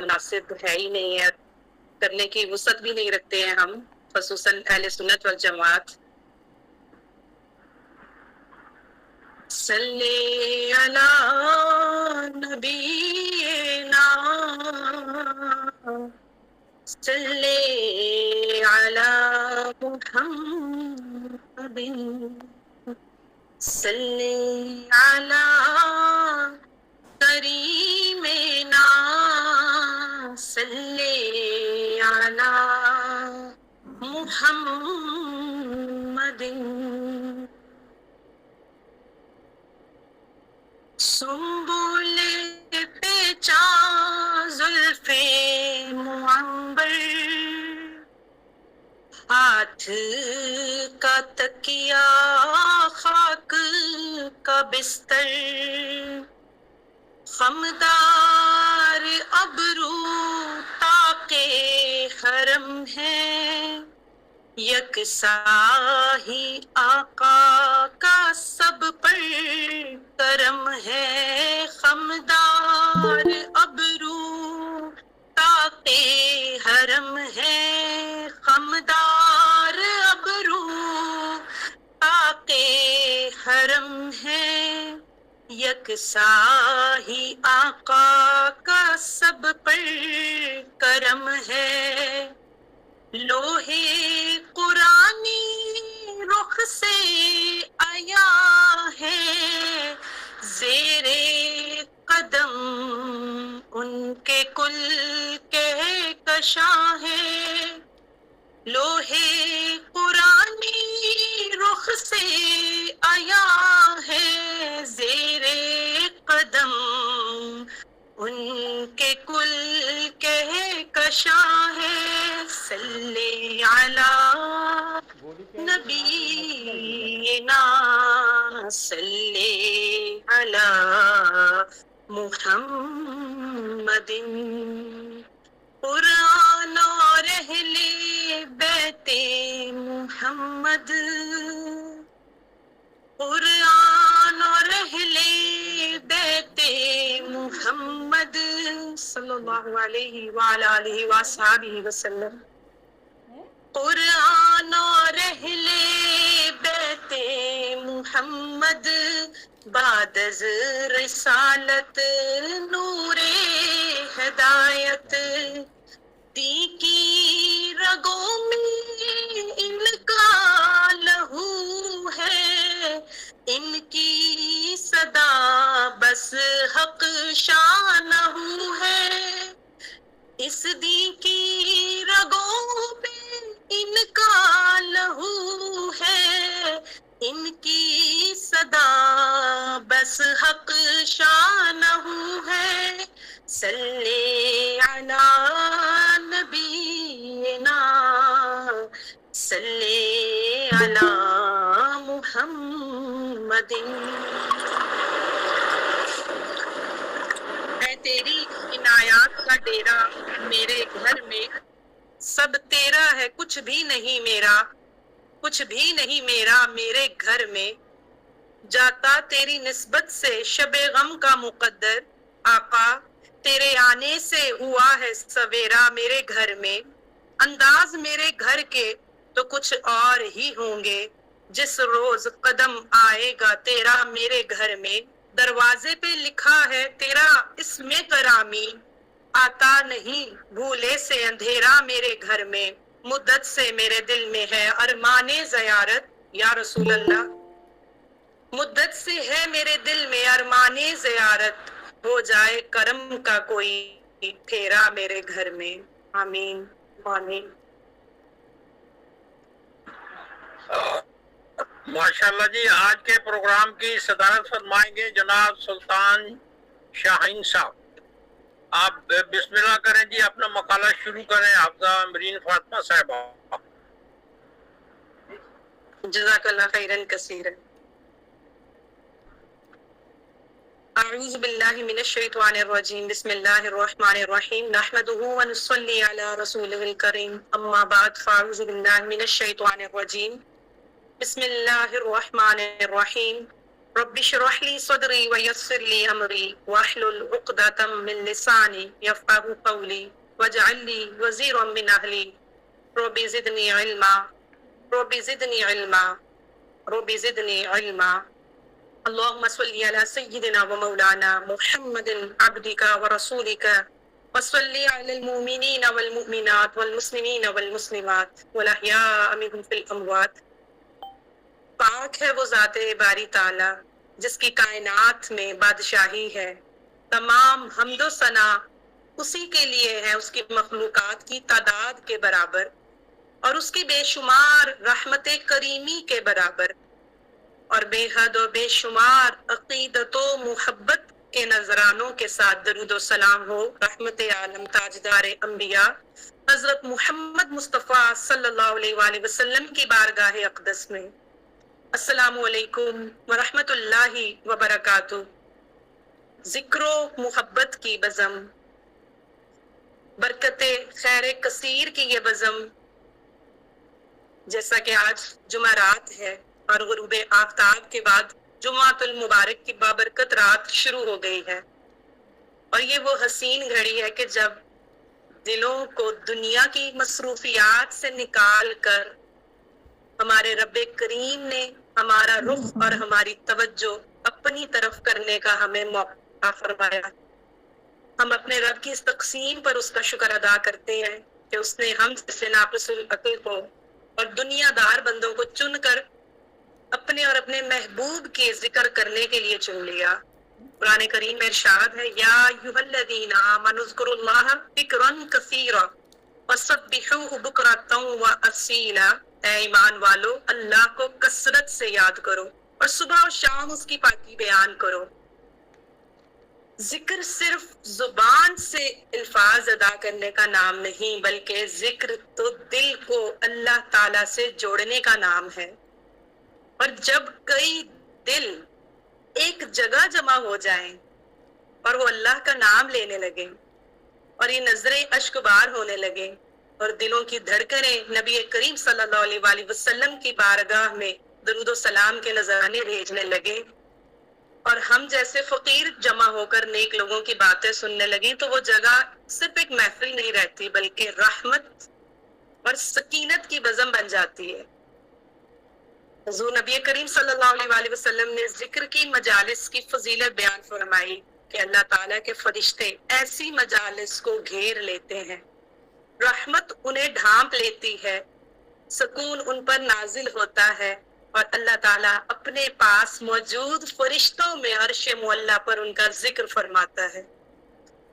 مناسب ہے ہی نہیں ہے، کرنے کی وسعت بھی نہیں رکھتے ہیں ہم، خصوصاً اہل سنت والجماعت۔ صلی علی نبینا صلی علی محمد صلی علی کریمنا صلی علی محمد سنبل پیچا زلف معنبر ہاتھ کا تکیا خاک کا بستر خمدار ابرو طاق حرم ہے یکساں ہی آقا کا سب پر کرم ہے خمدار ابرو طاق حرم ہے خمدار ابرو طاق حرم ہے یکساں ہی آقا کا سب پر کرم ہے لوہے قرآنی رخ سے آیا ہے زیر قدم ان کے کل کہکشاں ہے لوہے قرآنی رخ سے آیا ہے زیر قدم ان کے کل کہکشاں ہے صلی علی نبینا صلی علی محمد قرآن اور اہل بیت محمد قرآن اور اہل بیت محمد صلی اللہ علیہ وعلی آلہ وصحبہ وسلم قرآن اور اہل بیت محمد بعد از رسالت نور ہدایت دی کی رگوں میں ان کا لہو ہے ان کی صدا بس حق شانہ ہے اس دی کی رگوں میں ان کا لہو ہے ان کی صدا بس حق شانہ ہے صلی علی نبینا صلی علی محمد اے تیری عنایات کا ڈیرا میرے گھر میں سب تیرا ہے کچھ بھی نہیں میرا کچھ بھی نہیں میرا میرے گھر میں جاتا تیری نسبت سے شب غم کا مقدر آقا تیرے آنے سے ہوا ہے سویرا میرے گھر میں انداز میرے گھر کے تو کچھ اور ہی ہوں گے جس روز قدم آئے گا تیرا میرے گھر میں دروازے پہ لکھا ہے تیرا اسم گرامی آتا نہیں بھولے سے اندھیرا میرے گھر میں مدت سے میرے دل میں ہے ارمان زیارت یا رسول اللہ مدت سے ہے میرے دل میں ارمان زیارت ہو جائے کرم کا کوئی پھیرا میرے گھر میں آمین آمین ماشاءاللہ جی آج کے پروگرام کی صدارت فرمائیں گے جناب سلطان شاہین صاحب آپ بسم اللہ کریں جی اپنا مقالہ شروع کریں حافظہ امرین فاطمہ صاحبہ جزاک اللہ خیرن کثیرا اعوذ باللہ من الشیطان الرجیم بسم اللہ الرحمن الرحیم نحمده ونصلی علی رسولہ الکریم اما بعد فاعوذ باللہ من الشیطان الرجیم بسم اللہ الرحمن الرحیم رب اشرح لي صدري ويسر لي أمري واحلل عقدة من لساني يفقهوا قولي واجعل لي وزيرا من أهلي رب زدني علما رب زدني علما رب زدني علما اللهم صل على سيدنا ومولانا محمد عبدك ورسولك وصل على المؤمنين والمؤمنات والمسلمين والمسلمات والأحياء منهم في الأموات. پاک ہے وہ ذات باری تعالی جس کی کائنات میں بادشاہی ہے. تمام حمد و ثنا اسی کے لیے ہے، اس کی مخلوقات کی تعداد کے برابر اور اس کی بے شمار رحمت کریمی کے برابر، اور بے حد و بے شمار عقیدت و محبت کے نذرانوں کے ساتھ درود و سلام ہو رحمت عالم تاجدار انبیاء حضرت محمد مصطفیٰ صلی اللہ علیہ وآلہ وسلم کی بارگاہ اقدس میں. السلام علیکم ورحمۃ اللہ وبرکاتہ. ذکر و محبت کی بزم، برکت خیر کثیر کی یہ بزم، جیسا کہ آج جمعرات ہے اور غروب آفتاب کے بعد جمعۃ المبارک کی بابرکت رات شروع ہو گئی ہے، اور یہ وہ حسین گھڑی ہے کہ جب دلوں کو دنیا کی مصروفیات سے نکال کر ہمارے رب کریم نے ہمارا رخ اور ہماری توجہ اپنی طرف کرنے کا ہمیں موقع فرمایا. ہم اپنے رب کی اس تقسیم پر اس کا شکر ادا کرتے ہیں کہ اس نے ہم سے ناقص العقل کو اور دنیا دار بندوں کو چن کر اپنے اور اپنے محبوب کے ذکر کرنے کے لیے چن لیا. قرآن کریم میں ارشاد ہے، یا ایھا الذین آمنوا اذکروا اللہ ذکرا کثیرا وسبحوہ بکرۃ واصیلا. اے ایمان والو، اللہ کو کثرت سے یاد کرو اور صبح و شام اس کی پاکی بیان کرو. ذکر صرف زبان سے الفاظ ادا کرنے کا نام نہیں، بلکہ ذکر تو دل کو اللہ تعالی سے جوڑنے کا نام ہے. اور جب کئی دل ایک جگہ جمع ہو جائیں اور وہ اللہ کا نام لینے لگے اور یہ نظریں اشک بار ہونے لگے اور دلوں کی دھڑکنیں نبی کریم صلی اللہ علیہ وآلہ وسلم کی بارگاہ میں درود و سلام کے نذرانے بھیجنے لگے اور ہم جیسے فقیر جمع ہو کر نیک لوگوں کی باتیں سننے لگیں، تو وہ جگہ صرف ایک محفل نہیں رہتی بلکہ رحمت اور سکینت کی بزم بن جاتی ہے. حضور نبی کریم صلی اللہ علیہ وآلہ وسلم نے ذکر کی مجالس کی فضیلت بیان فرمائی کہ اللہ تعالیٰ کے فرشتے ایسی مجالس کو گھیر لیتے ہیں، رحمت انہیں ڈھانپ لیتی ہے، سکون ان پر نازل ہوتا ہے، اور اللہ تعالیٰ اپنے پاس موجود فرشتوں میں عرش معلیٰ پر ان کا ذکر فرماتا ہے.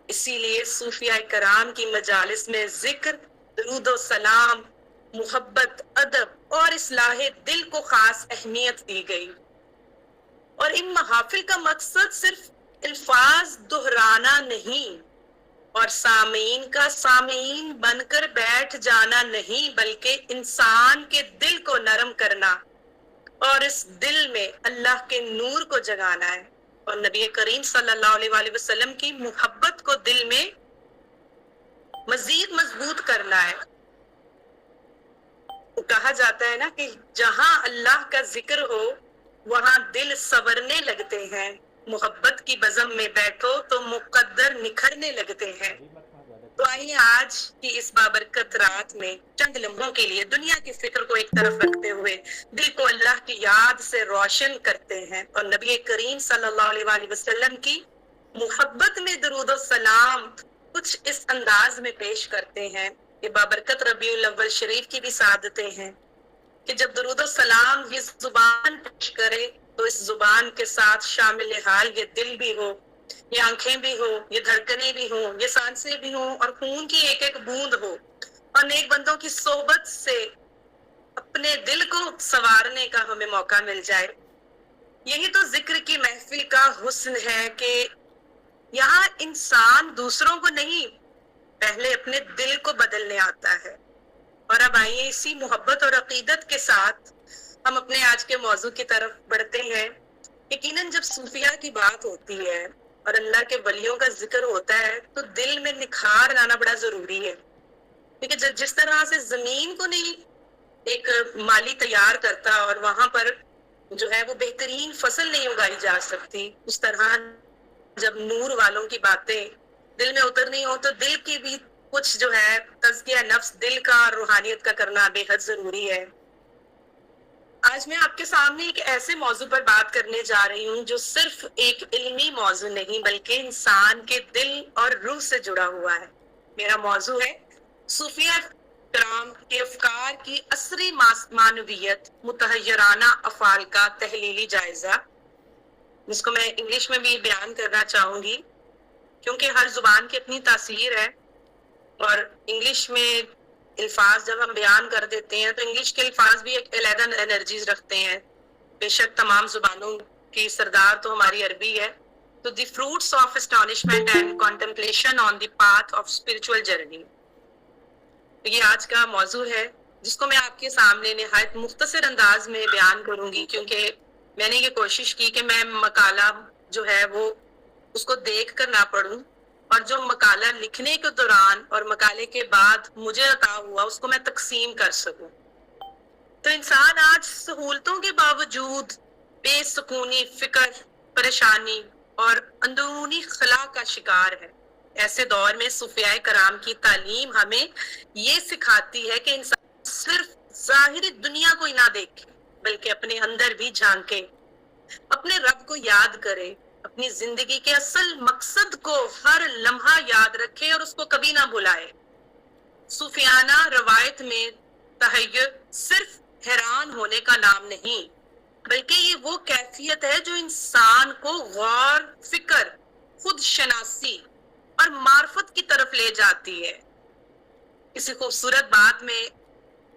اسی لیے صوفیاء کرام کی مجالس میں ذکر، درود و سلام، محبت، ادب اور اصلاح دل کو خاص اہمیت دی گئی. اور ان محافل کا مقصد صرف الفاظ دہرانا نہیں اور سامعین کا سامعین بن کر بیٹھ جانا نہیں، بلکہ انسان کے دل کو نرم کرنا اور اس دل میں اللہ کے نور کو جگانا ہے اور نبی کریم صلی اللہ علیہ وآلہ وسلم کی محبت کو دل میں مزید مضبوط کرنا ہے. کہا جاتا ہے نا کہ جہاں اللہ کا ذکر ہو وہاں دل سنورنے لگتے ہیں، محبت کی بزم میں بیٹھو تو مقدر نکھرنے لگتے ہیں. تو آئیے آج کی اس بابرکت رات میں چند لمحوں کے لیے دنیا کی فکر کو ایک طرف رکھتے ہوئے دل کو اللہ کی یاد سے روشن کرتے ہیں اور نبی کریم صلی اللہ علیہ وآلہ وسلم کی محبت میں درود و سلام کچھ اس انداز میں پیش کرتے ہیں. یہ بابرکت ربیع الاول شریف کی بھی سعادتیں ہیں کہ جب درود و سلام یہ زبان پیش کرے تو اس زبان کے ساتھ شامل حال یہ دل بھی ہو، یہ آنکھیں بھی ہو، یہ دھڑکنیں بھی ہوں، یہ سانسیں بھی ہوں اور خون کی ایک ایک بوند ہو، اور نیک بندوں کی صحبت سے اپنے دل کو سنوارنے کا ہمیں موقع مل جائے. یہی تو ذکر کی محفل کا حسن ہے کہ یہاں انسان دوسروں کو نہیں، پہلے اپنے دل کو بدلنے آتا ہے. اور اب آئیے اسی محبت اور عقیدت کے ساتھ ہم اپنے آج کے موضوع کی طرف بڑھتے ہیں. یقیناً جب صوفیاء کی بات ہوتی ہے اور اللہ کے ولیوں کا ذکر ہوتا ہے تو دل میں نکھار لانا بڑا ضروری ہے، کیونکہ جس طرح سے زمین کو نہیں ایک مالی تیار کرتا اور وہاں پر جو ہے وہ بہترین فصل نہیں اگائی جا سکتی، اس طرح جب نور والوں کی باتیں دل میں اترنی ہو تو دل کی بھی کچھ جو ہے تزکیہ نفس، دل کا اور روحانیت کا کرنا بے حد ضروری ہے۔ آج میں آپ کے سامنے ایک ایسے موضوع پر بات کرنے جا رہی ہوں جو صرف ایک علمی موضوع نہیں بلکہ انسان کے دل اور روح سے جڑا ہوا ہے۔ میرا موضوع ہے صوفیہ کرام کے افکار کی عصری معنویت، متحیرانہ افعال کا تحلیلی جائزہ، جس کو میں انگلش میں بھی بیان کرنا چاہوں گی کیونکہ ہر زبان کی اپنی تاثیر ہے، اور انگلش میں الفاظ جب ہم بیان کر دیتے ہیں تو انگلش کے الفاظ بھی ایک علیحدہ انرجیز رکھتے ہیں۔ بے شک تمام زبانوں کی سردار تو ہماری عربی ہے۔ تو the fruits of astonishment and contemplation on the path of spiritual journey, یہ آج کا موضوع ہے جس کو میں آپ کے سامنے نہایت مختصر انداز میں بیان کروں گی، کیونکہ میں نے یہ کوشش کی کہ میں مقالہ جو ہے وہ اس کو دیکھ کر نہ پڑھوں، اور جو مقالہ لکھنے کے دوران اور مقالے کے بعد مجھے عطا ہوا اس کو میں تقسیم کر سکوں۔ تو انسان آج سہولتوں کے باوجود بے سکونی، فکر، پریشانی اور اندرونی خلا کا شکار ہے۔ ایسے دور میں صوفیاء کرام کی تعلیم ہمیں یہ سکھاتی ہے کہ انسان صرف ظاہری دنیا کو ہی نہ دیکھے بلکہ اپنے اندر بھی جھانکے، اپنے رب کو یاد کرے، اپنی زندگی کے اصل مقصد کو ہر لمحہ یاد رکھے اور اس کو کبھی نہ بھلائے۔ صوفیانہ روایت میں تحیر صرف حیران ہونے کا نام نہیں بلکہ یہ وہ کیفیت ہے جو انسان کو غور، فکر، خود شناسی اور معرفت کی طرف لے جاتی ہے۔ کسی خوبصورت بات میں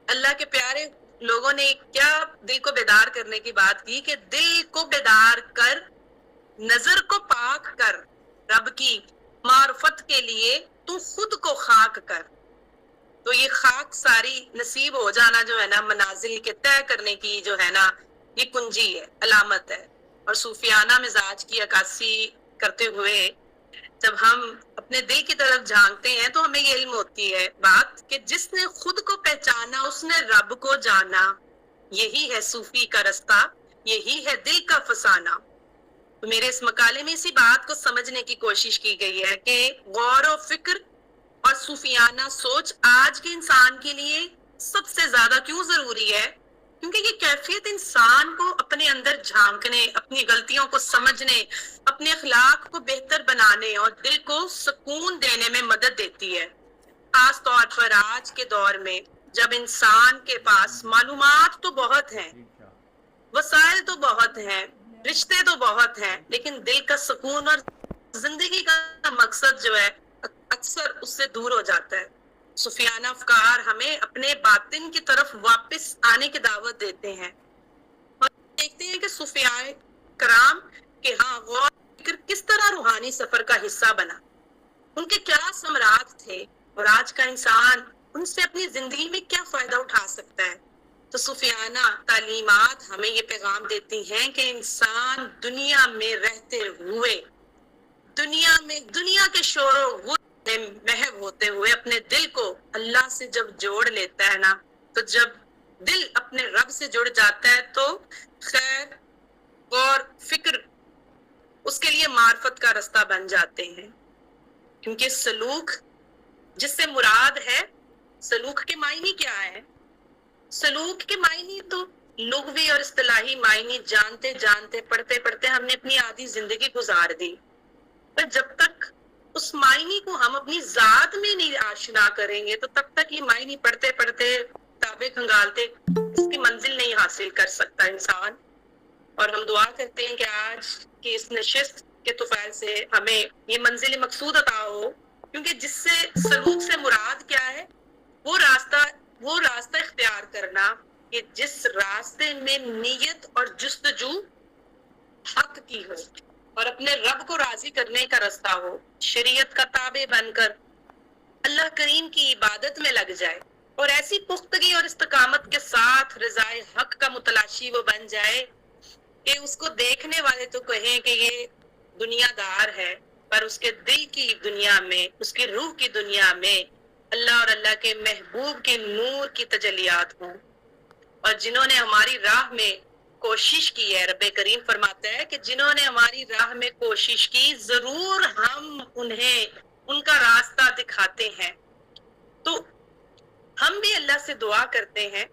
اللہ کے پیارے لوگوں نے کیا دل کو بیدار کرنے کی بات کی کہ دل کو بیدار کر، نظر کو پاک کر، رب کی معرفت کے لیے تو خود کو خاک کر۔ تو یہ خاک ساری نصیب ہو جانا جو ہے نا، منازل کے طے کرنے کی جو ہے نا، یہ کنجی ہے، علامت ہے۔ اور صوفیانہ مزاج کی عکاسی کرتے ہوئے جب ہم اپنے دل کی طرف جھانکتے ہیں تو ہمیں یہ علم ہوتی ہے بات کہ جس نے خود کو پہچانا اس نے رب کو جانا۔ یہی ہے صوفی کا رستہ، یہی ہے دل کا فسانہ۔ تو میرے اس مقالے میں اسی بات کو سمجھنے کی کوشش کی گئی ہے کہ غور و فکر اور صوفیانہ سوچ آج کے انسان کے لیے سب سے زیادہ کیوں ضروری ہے، کیونکہ یہ کیفیت انسان کو اپنے اندر جھانکنے، اپنی غلطیوں کو سمجھنے، اپنے اخلاق کو بہتر بنانے اور دل کو سکون دینے میں مدد دیتی ہے۔ خاص طور پر آج کے دور میں جب انسان کے پاس معلومات تو بہت ہیں، وسائل تو بہت ہیں، رشتے تو بہت ہیں، لیکن دل کا سکون اور زندگی کا مقصد جو ہے اکثر اس سے دور ہو جاتا ہے۔ صوفیانہ افکار ہمیں اپنے باطن کی طرف واپس آنے کی دعوت دیتے ہیں، اور دیکھتے ہیں کہ صوفیاء کرام کے ہاں غور فکر کس طرح روحانی سفر کا حصہ بنا، ان کے کیا ثمرات تھے، اور آج کا انسان ان سے اپنی زندگی میں کیا فائدہ اٹھا سکتا ہے۔ تو صوفیانہ تعلیمات ہمیں یہ پیغام دیتی ہیں کہ انسان دنیا میں رہتے ہوئے، دنیا کے شور و غل میں محو ہوتے ہوئے اپنے دل کو اللہ سے جب جوڑ لیتا ہے نا، تو جب دل اپنے رب سے جڑ جاتا ہے تو خیر اور فکر اس کے لیے معرفت کا رستہ بن جاتے ہیں۔ کیونکہ سلوک جس سے مراد ہے، سلوک کے معنی کیا ہے؟ سلوک کے معنی تو لغوی اور اصطلاحی معنی جانتے جانتے، پڑھتے پڑھتے ہم نے اپنی آدھی زندگی گزار دی، پر جب تک اس معنی کو ہم اپنی ذات میں نہیں آشنا کریں گے تو تب تک یہ معنی پڑھتے پڑھتے، کتابیں کھنگالتے اس کی منزل نہیں حاصل کر سکتا انسان۔ اور ہم دعا کرتے ہیں کہ آج کی اس نشست کے طفیل سے ہمیں یہ منزل مقصود عطا ہو، کیونکہ جس سے سلوک سے مراد کیا ہے، وہ راستہ اختیار کرنا کہ جس راستے میں نیت اور جستجو حق کی ہو اور اپنے رب کو راضی کرنے کا رستہ ہو، شریعت کا تابع بن کر اللہ کریم کی عبادت میں لگ جائے، اور ایسی پختگی اور استقامت کے ساتھ رضائے حق کا متلاشی وہ بن جائے کہ اس کو دیکھنے والے تو کہیں کہ یہ دنیا دار ہے، پر اس کے دل کی دنیا میں، اس کی روح کی دنیا میں اللہ اور اللہ کے محبوب کے نور کی تجلیات ہوں۔ اور جنہوں نے ہماری راہ میں کوشش کی ہے. رب کریم فرماتا ہے کہ جنہوں نے ہماری راہ میں کوشش کی ضرور ہم انہیں ان کا راستہ دکھاتے ہیں. تو ہم بھی اللہ سے دعا کرتے ہیں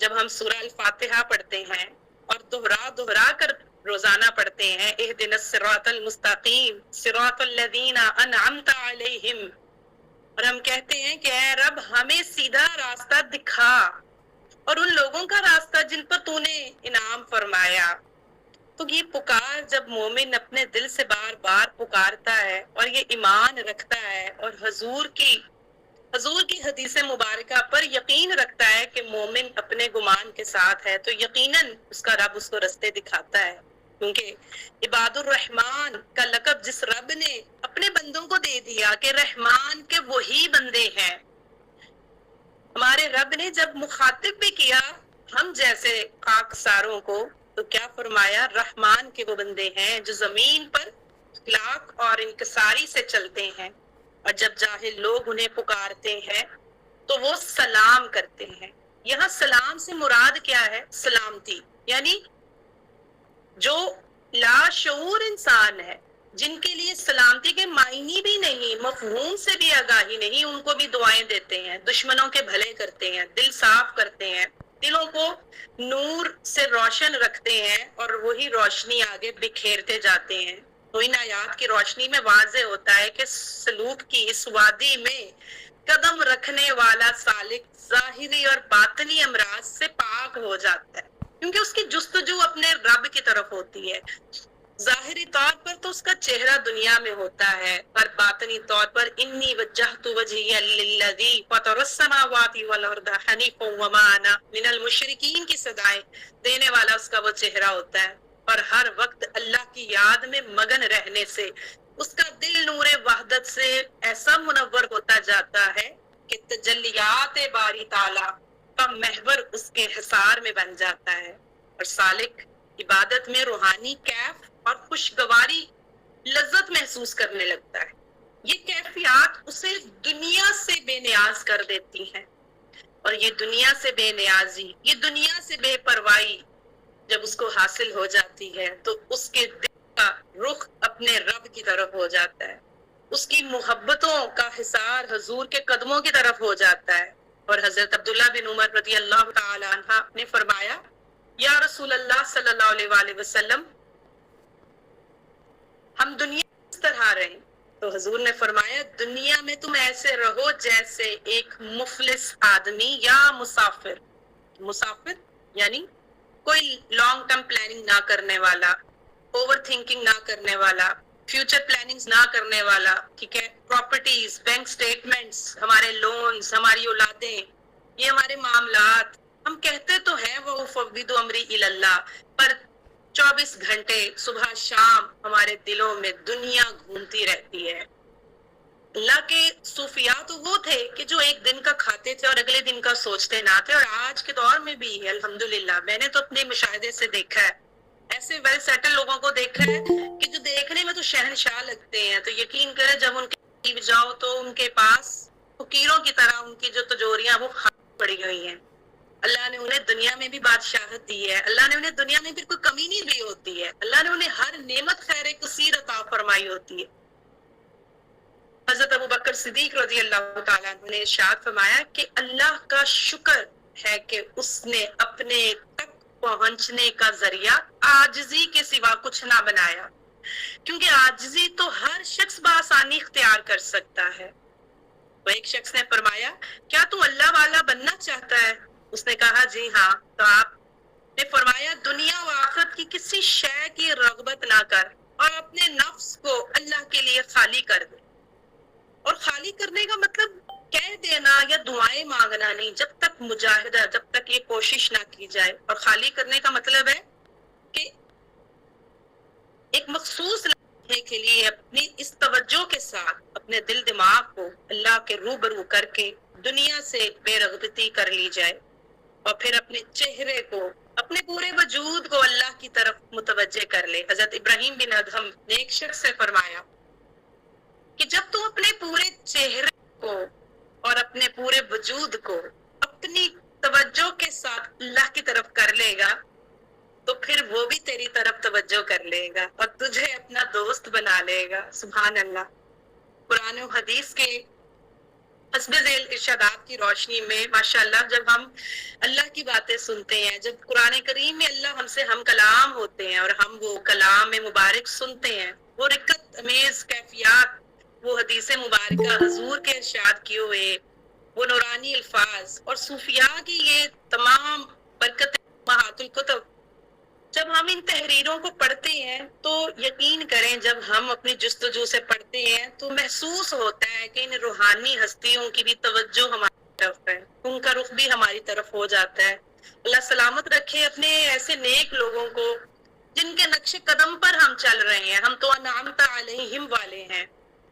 جب ہم سورہ الفاتحہ پڑھتے ہیں اور دہرا کر روزانہ پڑھتے ہیں اہدنا الصراط المستقیم صراط الذین انعمت علیہم، اور ہم کہتے ہیں کہ اے رب ہمیں سیدھا راستہ دکھا اور ان لوگوں کا راستہ جن پر تو نے انعام فرمایا. تو یہ پکار جب مومن اپنے دل سے بار بار پکارتا ہے اور یہ ایمان رکھتا ہے اور حضور کی حدیث مبارکہ پر یقین رکھتا ہے کہ مومن اپنے گمان کے ساتھ ہے، تو یقیناً اس کا رب اس کو رستے دکھاتا ہے. کیونکہ عباد الرحمن کا لقب جس رب نے اپنے بندوں کو دے دیا کہ رحمان کے وہی بندے ہیں. ہمارے رب نے جب مخاطب بھی کیا ہم جیسے خاکساروں کو تو کیا فرمایا؟ رحمان کے وہ بندے ہیں جو زمین پر اخلاق اور انکساری سے چلتے ہیں، اور جب جاہل لوگ انہیں پکارتے ہیں تو وہ سلام کرتے ہیں. یہاں سلام سے مراد کیا ہے؟ سلامتی، یعنی جو لاشعور انسان ہے جن کے لیے سلامتی کے معنی بھی نہیں، مفہوم سے بھی آگاہی نہیں، ان کو بھی دعائیں دیتے ہیں، دشمنوں کے بھلے کرتے ہیں، دل صاف کرتے ہیں، دلوں کو نور سے روشن رکھتے ہیں اور وہی روشنی آگے بکھیرتے جاتے ہیں. تو ان آیات کی روشنی میں واضح ہوتا ہے کہ سلوک کی اس وادی میں قدم رکھنے والا سالک ظاہری اور باطنی امراض سے پاک ہو جاتا ہے، کیونکہ اس کی جستجو اپنے رب کی طرف ہوتی ہے. ظاہری طور پر تو اس کا چہرہ دنیا میں ہوتا ہے، پر باطنی طور پر انی وجہت وجہی للذی فطر السماوات والارض حنیفا وما انا من المشرکین کی صدائیں دینے والا اس کا وہ چہرہ ہوتا ہے. اور ہر وقت اللہ کی یاد میں مگن رہنے سے اس کا دل نور وحدت سے ایسا منور ہوتا جاتا ہے کہ تجلیات باری تعالی کا محور اس کے حصار میں بن جاتا ہے، اور سالک عبادت میں روحانی کیف اور خوشگواری لذت محسوس کرنے لگتا ہے. یہ کیفیات اسے دنیا سے بے نیاز کر دیتی ہیں، اور یہ دنیا سے بے نیازی، یہ دنیا سے بے پرواہی جب اس کو حاصل ہو جاتی ہے تو اس کے دل کا رخ اپنے رب کی طرف ہو جاتا ہے، اس کی محبتوں کا حصار حضور کے قدموں کی طرف ہو جاتا ہے. اور حضرت عبداللہ بن عمر رضی اللہ تعالی عنہ نے فرمایا یا رسول اللہ صلی اللہ علیہ وآلہ وسلم ہم دنیا میں اس طرح رہیں، تو حضور نے فرمایا دنیا میں تم ایسے رہو جیسے ایک مفلس آدمی یا مسافر یعنی کوئی لانگ ٹرم پلاننگ نہ کرنے والا، اوور تھنکنگ نہ کرنے والا، فیوچر پلاننگز نہ کرنے والا، ٹھیک ہے. پراپرٹیز، بینک سٹیٹمنٹس، ہمارے لونز، ہماری اولادیں، یہ ہمارے معاملات، ہم کہتے تو ہیں وہ فوض امری الی اللہ، پر 24 گھنٹے صبح شام ہمارے دلوں میں دنیا گھومتی رہتی ہے. اللہ کے صوفیاء تو وہ تھے کہ جو ایک دن کا کھاتے تھے اور اگلے دن کا سوچتے نہ تھے، اور آج کے دور میں بھی الحمدللہ میں نے تو اپنے مشاہدے سے دیکھا ہے، ایسے ویل سیٹل لوگوں کو دیکھا ہے کہ جو دیکھنے میں تو شہنشاہ لگتے ہیں، تو یقین کریں جب ان کے قریب جاؤ تو ان کے پاس فقیروں کی طرح ان کی جو تجوریاں وہ خالی پڑی ہوئی ہیں. اللہ نے انہیں دنیا میں بھی بادشاہت دی ہے، اللہ نے انہیں دنیا میں پھر کوئی کمی نہیں دی ہوتی ہے، اللہ نے انہیں ہر نعمت خیر کثیر عطا فرمائی ہوتی ہے. حضرت ابو بکر صدیق رضی اللہ تعالیٰ عنہ نے ارشاد فرمایا کہ اللہ کا شکر ہے کہ اس نے اپنے تک پہنچنے کا ذریعہ عاجزی کے سوا کچھ نہ بنایا، کیونکہ عاجزی تو ہر شخص بآسانی اختیار کر سکتا ہے. تو ایک شخص نے فرمایا کیا تو اللہ والا بننا چاہتا ہے؟ اس نے کہا جی ہاں. تو آپ نے فرمایا دنیا و آخرت کی کسی شے کی رغبت نہ کر اور اپنے نفس کو اللہ کے لیے خالی کر دے. اور خالی کرنے کا مطلب کہہ دینا یا دعائیں مانگنا نہیں، جب تک مجاہدہ، جب تک یہ کوشش نہ کی جائے. اور خالی کرنے کا مطلب ہے کہ ایک مخصوص لمحے کے لیے اپنی اس توجہ کے ساتھ اپنے دل دماغ کو اللہ کے روبرو کر کے دنیا سے بے رغبتی کر لی جائے، اور پھر اپنے چہرے کو، اپنے پورے وجود کو اللہ کی طرف متوجہ کر لے. حضرت ابراہیم بن ادہم نے ایک شخص سے فرمایا کہ جب تم اپنے پورے چہرے کو اور اپنے پورے وجود کو اپنی توجہ کے ساتھ اللہ کی طرف کر لے گا تو پھر وہ بھی تیری طرف توجہ کر لے گا اور تجھے اپنا دوست بنا لے گا. سبحان اللہ. قرآن و حدیث کے حسب ذیل ارشادات کی روشنی میں ماشاءاللہ جب ہم اللہ کی باتیں سنتے ہیں، جب قرآن کریم میں اللہ ہم سے ہم کلام ہوتے ہیں اور ہم وہ کلام مبارک سنتے ہیں، وہ رقت امیز کیفیات، وہ حدیث مبارکہ حضور کے ارشاد کیے ہوئے وہ نورانی الفاظ اور صوفیاء کی یہ تمام برکت مہات الکتب، جب ہم ان تحریروں کو پڑھتے ہیں تو یقین کریں جب ہم اپنی جستجو سے پڑھتے ہیں تو محسوس ہوتا ہے کہ ان روحانی ہستیوں کی بھی توجہ ہماری طرف ہے، ان کا رخ بھی ہماری طرف ہو جاتا ہے. اللہ سلامت رکھے اپنے ایسے نیک لوگوں کو جن کے نقش قدم پر ہم چل رہے ہیں. ہم تو انعمت علیہم والے ہیں،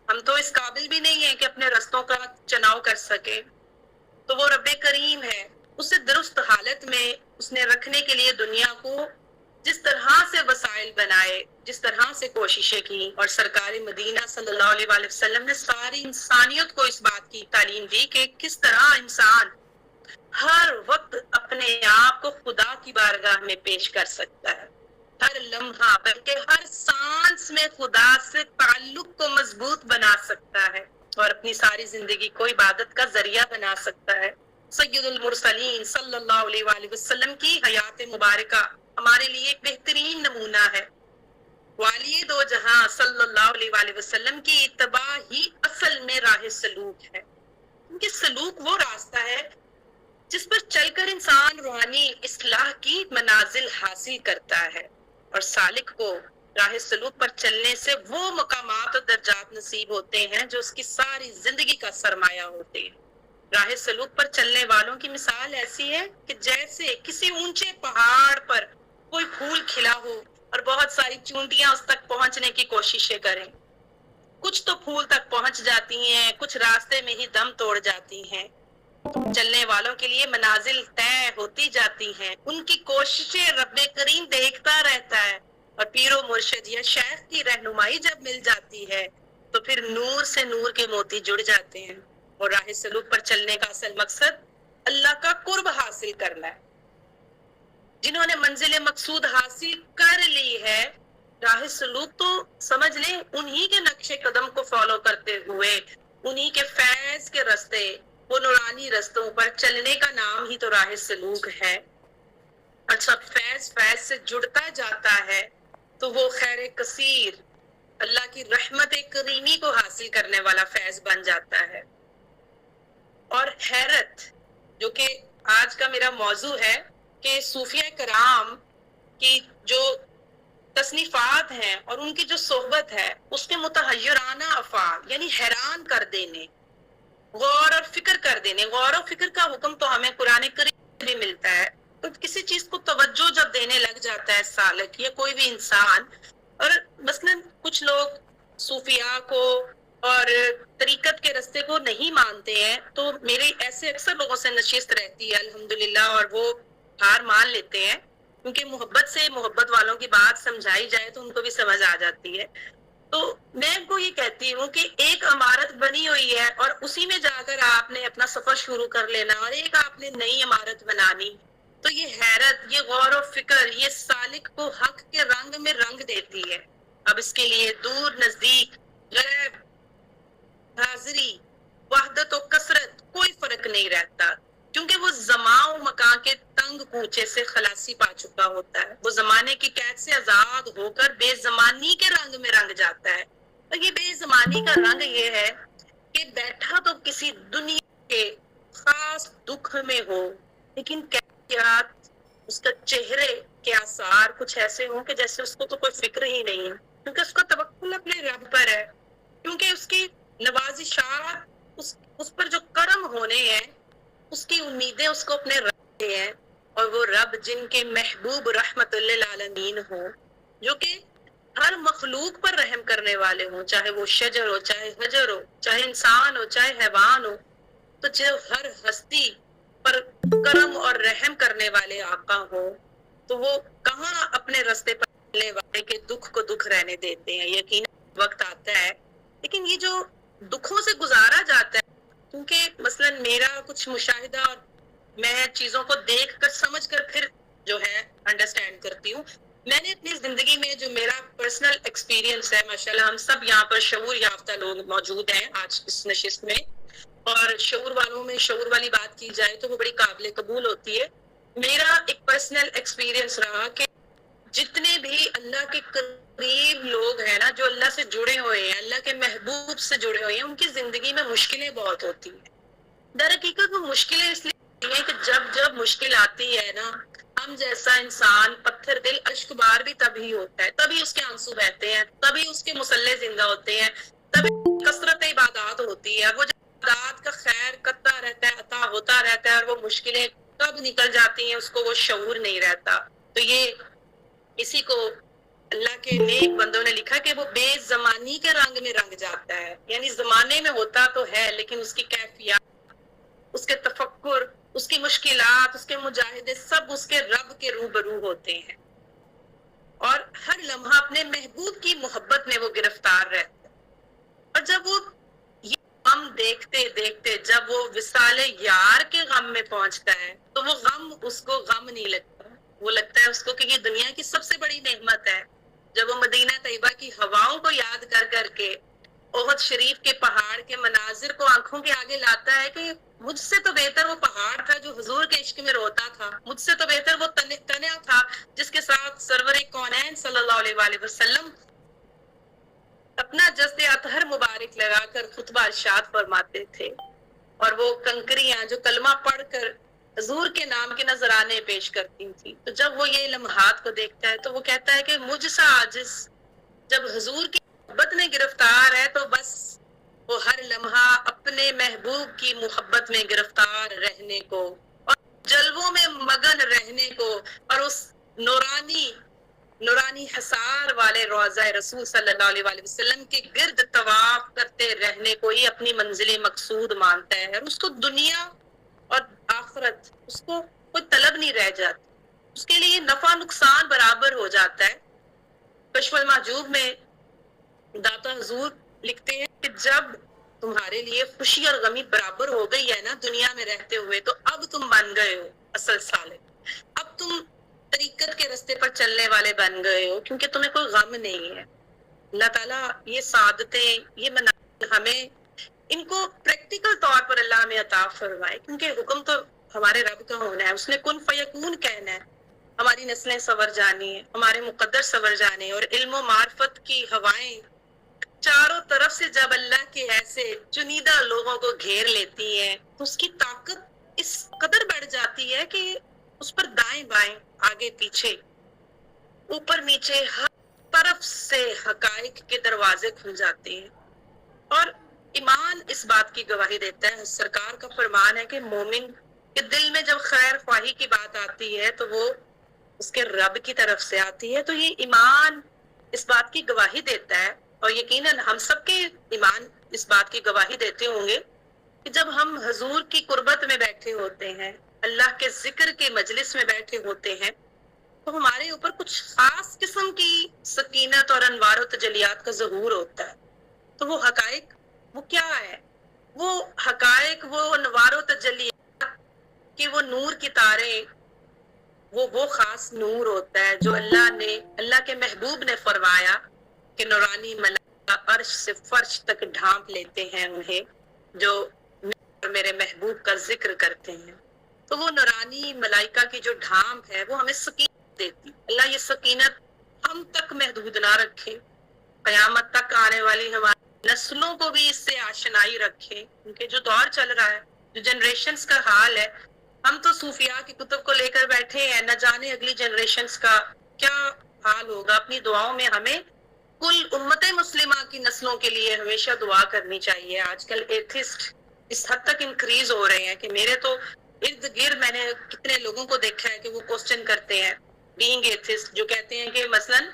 ہم تو اس قابل بھی نہیں ہیں کہ اپنے رستوں کا چناؤ کر سکے. تو وہ رب کریم ہے، اسے درست حالت میں اس نے رکھنے کے لیے دنیا کو جس طرح سے وسائل بنائے، جس طرح سے کوششیں کی، اور سرکار مدینہ صلی اللہ علیہ وآلہ وسلم نے ساری انسانیت کو اس بات کی تعلیم دی کہ کس طرح انسان ہر وقت اپنے آپ کو خدا کی بارگاہ میں پیش کر سکتا ہے، ہر لمحہ بلکہ ہر سانس میں خدا سے تعلق کو مضبوط بنا سکتا ہے اور اپنی ساری زندگی کو عبادت کا ذریعہ بنا سکتا ہے. سید المرسلین صلی اللہ علیہ وآلہ وسلم کی حیات مبارکہ ہمارے لیے ایک بہترین نمونہ ہے. والی دو جہاں صلی اللہ علیہ وآلہ وسلم کی اتباع ہی اصل میں راہ سلوک ہے، کیونکہ سلوک وہ راستہ ہے جس پر چل کر انسان روحانی اصلاح کی منازل حاصل کرتا ہے، اور سالک کو راہ سلوک پر چلنے سے وہ مقامات اور درجات نصیب ہوتے ہیں جو اس کی ساری زندگی کا سرمایہ ہوتے ہیں. راہ سلوک پر چلنے والوں کی مثال ایسی ہے کہ جیسے کسی اونچے پہاڑ پر کوئی پھول کھلا ہو اور بہت ساری چونٹیاں اس تک پہنچنے کی کوششیں کریں. کچھ تو پھول تک پہنچ جاتی ہیں، کچھ راستے میں ہی دم توڑ جاتی ہیں. چلنے والوں کے لیے منازل طے ہوتی جاتی ہیں، ان کی کوششیں رب کریم دیکھتا رہتا ہے، اور پیر و مرشد یا شیخ کی رہنمائی جب مل جاتی ہے تو پھر نور سے نور کے موتی جڑ جاتے ہیں. اور راہ سلوک پر چلنے کا اصل مقصد اللہ کا قرب حاصل کرنا ہے. جنہوں نے منزل مقصود حاصل کر لی ہے، راہ سلوک تو سمجھ لیں انہی کے نقش قدم کو فالو کرتے ہوئے انہی کے فیض کے رستے، وہ نورانی رستوں پر چلنے کا نام ہی تو راہ سلوک ہے. اور سب فیض سے جڑتا جاتا ہے تو وہ خیر کثیر اللہ کی رحمت کریمی کو حاصل کرنے والا فیض بن جاتا ہے. اور حیرت جو کہ آج کا میرا موضوع ہے کہ صوفیہ کرام کی جو تصنیفات ہیں اور ان کی جو صحبت ہے اس کے متحیرانہ افعال، یعنی حیران کر دینے، غور اور فکر کر دینے. غور و فکر کا حکم تو ہمیں قرآن کریم میں ملتا ہے. تو کسی چیز کو توجہ جب دینے لگ جاتا ہے سالک یا کوئی بھی انسان، اور مثلا کچھ لوگ صوفیاء کو اور طریقت کے رستے کو نہیں مانتے ہیں، تو میرے ایسے اکثر لوگوں سے نشست رہتی ہے الحمدللہ، اور وہ ہار مان لیتے ہیں کیونکہ محبت سے محبت والوں کی بات سمجھائی جائے تو ان کو بھی سمجھ آ جاتی ہے. تو میں ان کو یہ کہتی ہوں کہ ایک عمارت بنی ہوئی ہے اور اسی میں جا کر آپ نے اپنا سفر شروع کر لینا، اور ایک آپ نے نئی عمارت بنانی. تو یہ حیرت، یہ غور و فکر، یہ سالک کو حق کے رنگ میں رنگ دیتی ہے. اب اس کے لیے دور نزدیک، غیب حاضری، وحدت و کثرت کوئی فرق نہیں رہتا، کیونکہ وہ زمان و مکان کے تنگ کوچے سے خلاصی پا چکا ہوتا ہے. وہ زمانے کی قید سے آزاد ہو کر بے زمانی کے رنگ میں رنگ جاتا ہے. اور یہ بے زمانی کا رنگ یہ ہے کہ بیٹھا تو کسی دنیا کے خاص دکھ میں ہو، لیکن کیفیات، اس کا چہرے کے آثار کچھ ایسے ہوں کہ جیسے اس کو تو کوئی فکر ہی نہیں ہے، کیونکہ اس کا توکل اپنے رب پر ہے، کیونکہ اس کی نوازشات، اس پر جو کرم ہونے ہیں، اس کی امیدیں اس کو اپنے رب سے ہیں. اور وہ رب جن کے محبوب رحمت للعالمین ہوں، جو کہ ہر مخلوق پر رحم کرنے والے ہوں، چاہے وہ شجر ہو، چاہے حجر ہو، چاہے انسان ہو، چاہے حیوان ہو. تو جو ہر ہستی پر کرم اور رحم کرنے والے آقا ہوں، تو وہ کہاں اپنے رستے پر چلنے والے کے دکھ کو دکھ رہنے دیتے ہیں. یقیناً وقت آتا ہے، لیکن یہ جو دکھوں سے گزارا جاتا ہے، کیونکہ مثلا میرا کچھ مشاہدہ اور میں چیزوں کو دیکھ کر سمجھ کر پھر جو ہے انڈرسٹینڈ کرتی ہوں. میں نے اپنی زندگی میں جو میرا پرسنل ایکسپیرینس ہے، ماشاءاللہ ہم سب یہاں پر شعور یافتہ لوگ موجود ہیں آج اس نشست میں، اور شعور والوں میں شعور والی بات کی جائے تو وہ بڑی قابل قبول ہوتی ہے. میرا ایک پرسنل ایکسپیرینس رہا کہ جتنے بھی اللہ کے قریب لوگ ہیں نا، جو اللہ سے جڑے ہوئے ہیں، اللہ کے محبوب سے جڑے ہوئے ہیں، ان کی زندگی میں مشکلیں بہت ہوتی ہیں. در حقیقت وہ مشکلیں اس لیے ہوتی ہیں کہ جب مشکل آتی ہے نا، ہم جیسا انسان پتھر دل اشک بار بھی تبھی ہوتا ہے، تبھی اس کے آنسو بہتے ہیں، تبھی اس کے مسلح زندہ ہوتے ہیں، تبھی کثرت عبادات ہوتی ہے. وہ جب عبادات کا خیر کرتا رہتا ہے، عطا ہوتا رہتا ہے، اور وہ مشکلیں کب نکل جاتی ہیں اس کو وہ شعور نہیں رہتا. تو یہ اسی کو اللہ کے نیک بندوں نے لکھا کہ وہ بے زمانی کے رنگ میں رنگ جاتا ہے. یعنی زمانے میں ہوتا تو ہے لیکن اس کی کیفیات، اس کے تفکر، اس کی مشکلات، اس کے مجاہدے سب اس کے رب کے روبرو ہوتے ہیں، اور ہر لمحہ اپنے محبوب کی محبت میں وہ گرفتار رہتا ہے. اور جب وہ یہ غم دیکھتے دیکھتے جب وہ وصال یار کے غم میں پہنچتا ہے تو وہ غم اس کو غم نہیں لگتا، وہ لگتا ہے اس کو کہ یہ دنیا کی سب سے بڑی نعمت ہے. جب وہ مدینہ طیبہ کی ہواؤں کو یاد کر کر کے احد شریف کے پہاڑ کے مناظر کو آنکھوں کے آگے لاتا ہے کہ مجھ سے تو بہتر وہ پہاڑ تھا جو حضور کے عشق میں روتا تھا، مجھ سے تو بہتر وہ تنیا تھا جس کے ساتھ سرور کونین صلی اللہ علیہ وآلہ وسلم اپنا جسد اطہر مبارک لگا کر خطبہ ارشاد فرماتے تھے، اور وہ کنکریاں جو کلمہ پڑھ کر حضور کے نام کے نذرانے پیش کرتی تھی. تو جب وہ یہ لمحات کو دیکھتا ہے تو وہ کہتا ہے کہ مجھ سا عاجز جب حضور کی محبت میں گرفتار ہے تو بس وہ ہر لمحہ اپنے محبوب کی محبت میں گرفتار رہنے کو اور جلووں میں مگن رہنے کو اور اس نورانی حصار والے روضہ رسول صلی اللہ علیہ وآلہ وسلم کے گرد طواف کرتے رہنے کو ہی اپنی منزل مقصود مانتا ہے. اور اس کو دنیا اور آخرت اس کو کوئی طلب نہیں رہ جاتی، اس کے لیے نفع نقصان برابر ہو جاتا ہے. کشف المحجوب میں داتا حضور لکھتے ہیں کہ جب تمہارے لیے خوشی اور غمی برابر ہو گئی ہے نا دنیا میں رہتے ہوئے، تو اب تم بن گئے ہو اصل صالح، اب تم طریقت کے رستے پر چلنے والے بن گئے ہو، کیونکہ تمہیں کوئی غم نہیں ہے. اللہ تعالیٰ یہ سعادتیں، یہ منازل ہمیں ان کو پریکٹیکل طور پر اللہ ہمیں عطا فرمائے، کیونکہ حکم تو ہمارے رب کا ہونا ہے، اس نے کن فیکون کہنا ہے. ہماری نسلیں سنور جانی ہیں، ہمارے مقدر سنور جانے، اور علم و معرفت کی ہوائیں چاروں طرف سے جب اللہ کے ایسے چنیدہ لوگوں کو گھیر لیتی ہیں تو اس کی طاقت اس قدر بڑھ جاتی ہے کہ اس پر دائیں بائیں، آگے پیچھے، اوپر نیچے ہر طرف سے حقائق کے دروازے کھل جاتے ہیں. اور ایمان اس بات کی گواہی دیتا ہے، سرکار کا فرمان ہے کہ مومن کے دل میں جب خیر خواہی کی بات آتی ہے تو وہ اس کے رب کی طرف سے آتی ہے. تو یہ ایمان اس بات کی گواہی دیتا ہے، اور یقیناً ہم سب کے ایمان اس بات کی گواہی دیتے ہوں گے کہ جب ہم حضور کی قربت میں بیٹھے ہوتے ہیں، اللہ کے ذکر کے مجلس میں بیٹھے ہوتے ہیں، تو ہمارے اوپر کچھ خاص قسم کی سکینت اور انوار و تجلیات کا ظہور ہوتا ہے. تو وہ حقائق وہ کیا ہے؟ وہ حقائق، وہ انوار و تجلیات کہ وہ نور کی تارے، وہ خاص نور ہوتا ہے جو اللہ کے محبوب نے فرمایا کہ نورانی ملائکہ عرش سے فرش تک ڈھانپ لیتے ہیں انہیں جو میرے محبوب کا ذکر کرتے ہیں. تو وہ نورانی ملائکہ کی جو ڈھانپ ہے وہ ہمیں سکینت دیتی. اللہ یہ سکینت ہم تک محدود نہ رکھے، قیامت تک آنے والی ہماری نسلوں کو بھی اس سے آشنائی رکھے، کیونکہ جو دور چل رہا ہے، جو جنریشنز کا حال ہے، ہم تو صوفیاء کی کتب کو لے کر بیٹھے ہیں، نہ جانے اگلی جنریشنز کا کیا حال ہوگا. اپنی دعاؤں میں ہمیں کل امت مسلمہ کی نسلوں کے لیے ہمیشہ دعا کرنی چاہیے. آج کل ایتھسٹ اس حد تک انکریز ہو رہے ہیں کہ میرے تو ارد گرد میں نے کتنے لوگوں کو دیکھا ہے کہ وہ کوسچن کرتے ہیں بینگ ایتھسٹ، جو کہتے ہیں کہ مثلاً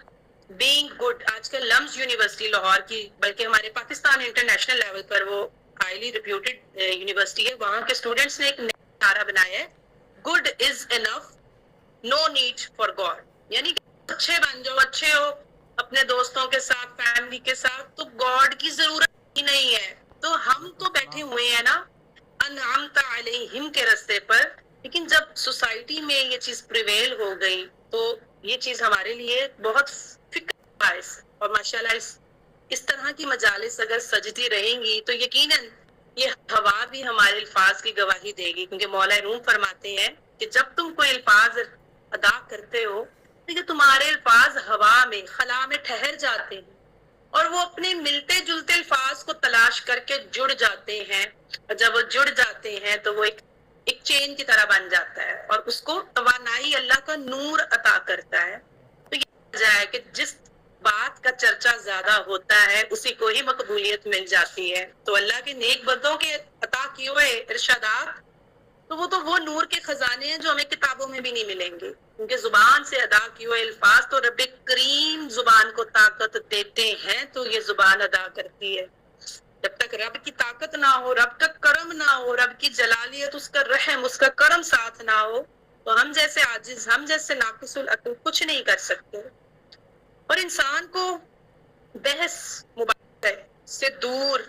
بینگ گڈ. آج کل لمز یونیورسٹی لاہور کی، بلکہ ہمارے پاکستان انٹرنیشنل لیول پر وہ ہائیلی ریپیوٹڈ یونیورسٹی ہے، وہاں کے اسٹوڈنٹس نے ایک نیا نعرہ بنایا ہے، good is enough, no need for God. یعنی کہ اچھے بن جاؤ، اچھے ہو اپنے دوستوں کے ساتھ، فیملی کے ساتھ، تو گاڈ کی ضرورت ہی نہیں ہے. تو ہم تو بیٹھے ہوئے ہیں نا انعمت علیہم کے رستے پر، لیکن جب سوسائٹی میں یہ چیز پریویل ہو گئی تو یہ چیز ہمارے لیے بہت فکر باعث، اور ماشاءاللہ اس طرح کی مجالس اگر سجتی رہیں گی تو یقیناً یہ ہوا بھی ہمارے الفاظ کی گواہی دے گی، کیونکہ مولا روم فرماتے ہیں کہ جب تم کوئی الفاظ ادا کرتے ہو تو یہ تمہارے الفاظ ہوا میں خلا میں ٹھہر جاتے ہیں اور وہ اپنے ملتے جلتے الفاظ کو تلاش کر کے جڑ جاتے ہیں، اور جب وہ جڑ جاتے ہیں تو وہ ایک چین کی طرح بن جاتا ہے اور اس کو توانائی اللہ کا نور عطا کرتا ہے۔ تو یہ وجہ ہے کہ جس بات کا چرچا زیادہ ہوتا ہے اسی کو ہی مقبولیت مل جاتی ہے۔ تو اللہ کے نیک بندوں کے عطا کیے ہوئے ارشادات تو وہ نور کے خزانے ہیں جو ہمیں کتابوں میں بھی نہیں ملیں گے، کیونکہ زبان سے ادا کیے ہوئے الفاظ تو رب کریم زبان کو طاقت دیتے ہیں تو یہ زبان ادا کرتی ہے۔ جب تک رب کی طاقت نہ ہو، رب کا کرم نہ ہو، رب کی جلالیت، اس کا رحم، اس کا کرم ساتھ نہ ہو تو ہم جیسے عاجز، ہم جیسے ناقص العقل کچھ نہیں کر سکتے۔ اور انسان کو بحث مباحثہ سے دور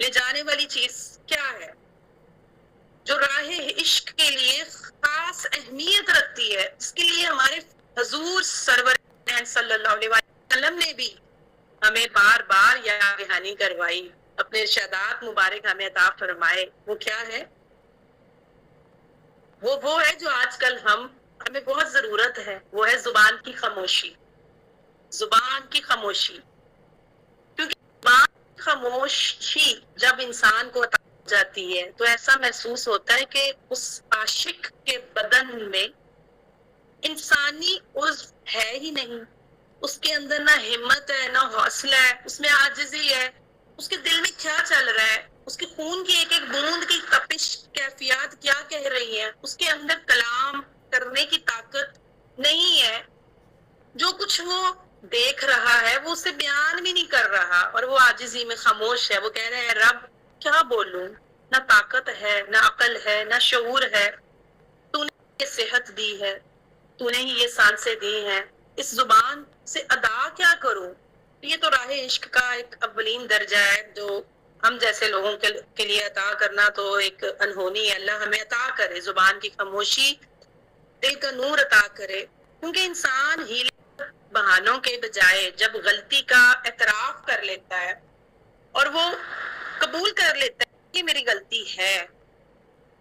لے جانے والی چیز کیا ہے جو راہ عشق کے لیے خاص اہمیت رکھتی ہے، اس کے لیے ہمارے حضور سرور صلی اللہ علیہ وسلم نے بھی ہمیں بار بار یاد دہانی کروائی، اپنے ارشادات مبارک ہمیں عطا فرمائے۔ وہ کیا ہے؟ وہ ہے جو آج کل ہمیں بہت ضرورت ہے، وہ ہے زبان کی خاموشی۔ زبان کی خاموشی، کیونکہ زبان کی خاموشی جب انسان کو عطا ہو جاتی ہے تو ایسا محسوس ہوتا ہے کہ اس عاشق کے بدن میں انسانی عضو ہے ہی نہیں، اس کے اندر نہ ہمت ہے، نہ حوصلہ ہے، اس میں عاجزی ہے، اس کے دل میں کیا چل رہا ہے، اس کے خون کی ایک ایک بوند کی تپش کیفیات کیا کہہ رہی ہیں، اس کے اندر کلام کرنے کی طاقت نہیں ہے، جو کچھ وہ دیکھ رہا ہے وہ اسے بیان بھی نہیں کر رہا اور وہ عاجزی میں خاموش ہے۔ وہ کہہ رہے ہیں رب کیا بولوں، نہ طاقت ہے، نہ عقل ہے، نہ شعور ہے، تو نے یہ صحت دی ہے، تو نے ہی یہ سانسیں دی ہیں، اس زبان سے ادا کیا کروں؟ یہ تو راہ عشق کا ایک اولین درجہ ہے جو ہم جیسے لوگوں کے لیے عطا کرنا تو ایک انہونی ہے۔ اللہ ہمیں عطا کرے زبان کی خاموشی، دل کا نور عطا کرے، کیونکہ انسان ہیلے بہانوں کے بجائے جب غلطی کا اعتراف کر لیتا ہے اور وہ قبول کر لیتا ہے کہ میری غلطی ہے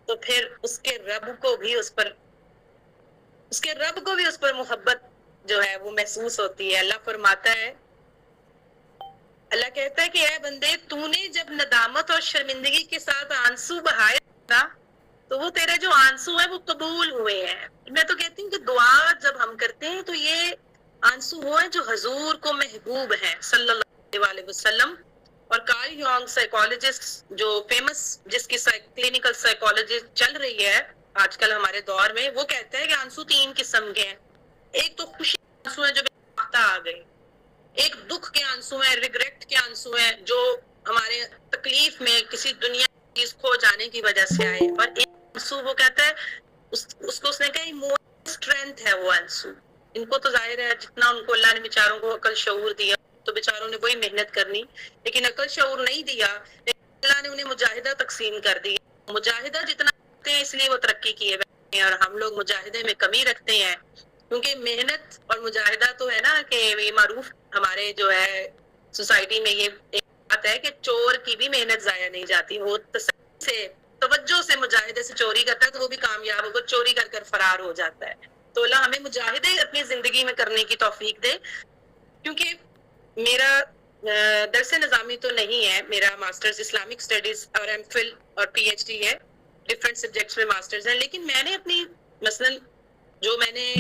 تو پھر اس کے رب کو بھی اس پر محبت جو ہے وہ محسوس ہوتی ہے۔ اللہ فرماتا ہے، اللہ کہتا ہے کہ اے بندے تو نے جب ندامت اور شرمندگی کے ساتھ آنسو بہائے تھا تو وہ تیرے جو آنسو ہیں وہ قبول ہوئے ہیں۔ میں تو کہتی ہوں کہ دعا جب ہم کرتے ہیں تو یہ آنسو وہ ہیں جو حضور کو محبوب ہیں صلی اللہ علیہ وسلم۔ اور کارل یونگ سائیکالوجسٹ جو فیمس، جس کی کلینکل سائیکالوجی چل رہی ہے آج کل ہمارے دور میں، وہ کہتا ہے کہ آنسو 3 قسم کے ہیں۔ ایک تو خوشی کے آنسو ہیں جو بے آ گئے، ایک دکھ کے آنسو ہیں، ریگریٹ کے آنسو ہیں جو ہمارے تکلیف میں کسی دنیا کی چیز کھو جانے کی وجہ سے آئے، اور ایک آنسو وہ کہتا ہے اس کو اس نے کہا ایموشنل اسٹرینتھ ہے وہ آنسو۔ ان کو تو ظاہر ہے جتنا ان کو اللہ نے بیچاروں کو عقل شعور دیا تو بیچاروں نے وہی محنت کرنی، لیکن عقل شعور نہیں دیا، اللہ نے انہیں مجاہدہ تقسیم کر دیا۔ مجاہدہ جتنا کرتے ہیں اس لیے وہ ترقی کیے بیٹھے ہیں، اور ہم لوگ مجاہدے میں کمی رکھتے ہیں، کیونکہ محنت اور مجاہدہ تو ہے نا کہ یہ معروف ہمارے جو ہے سوسائٹی میں یہ ایک بات ہے کہ چور کی بھی محنت ضائع نہیں جاتی، وہ تسلسل سے توجہ سے مجاہدے سے چوری کرتا ہے تو وہ بھی کامیاب ہوگا، چوری کر کر فرار ہو جاتا ہے۔ تو اللہ ہمیں مجاہدے اپنی زندگی میں کرنے کی توفیق دے، کیونکہ میرا درس نظامی تو نہیں ہے، میرا ماسٹرز اسلامک اسٹڈیز اور ایم فل اور پی ایچ ڈی ہے، ڈفرینٹ سبجیکٹس میں ماسٹرز ہیں، لیکن میں نے اپنی مثلاً جو میں نے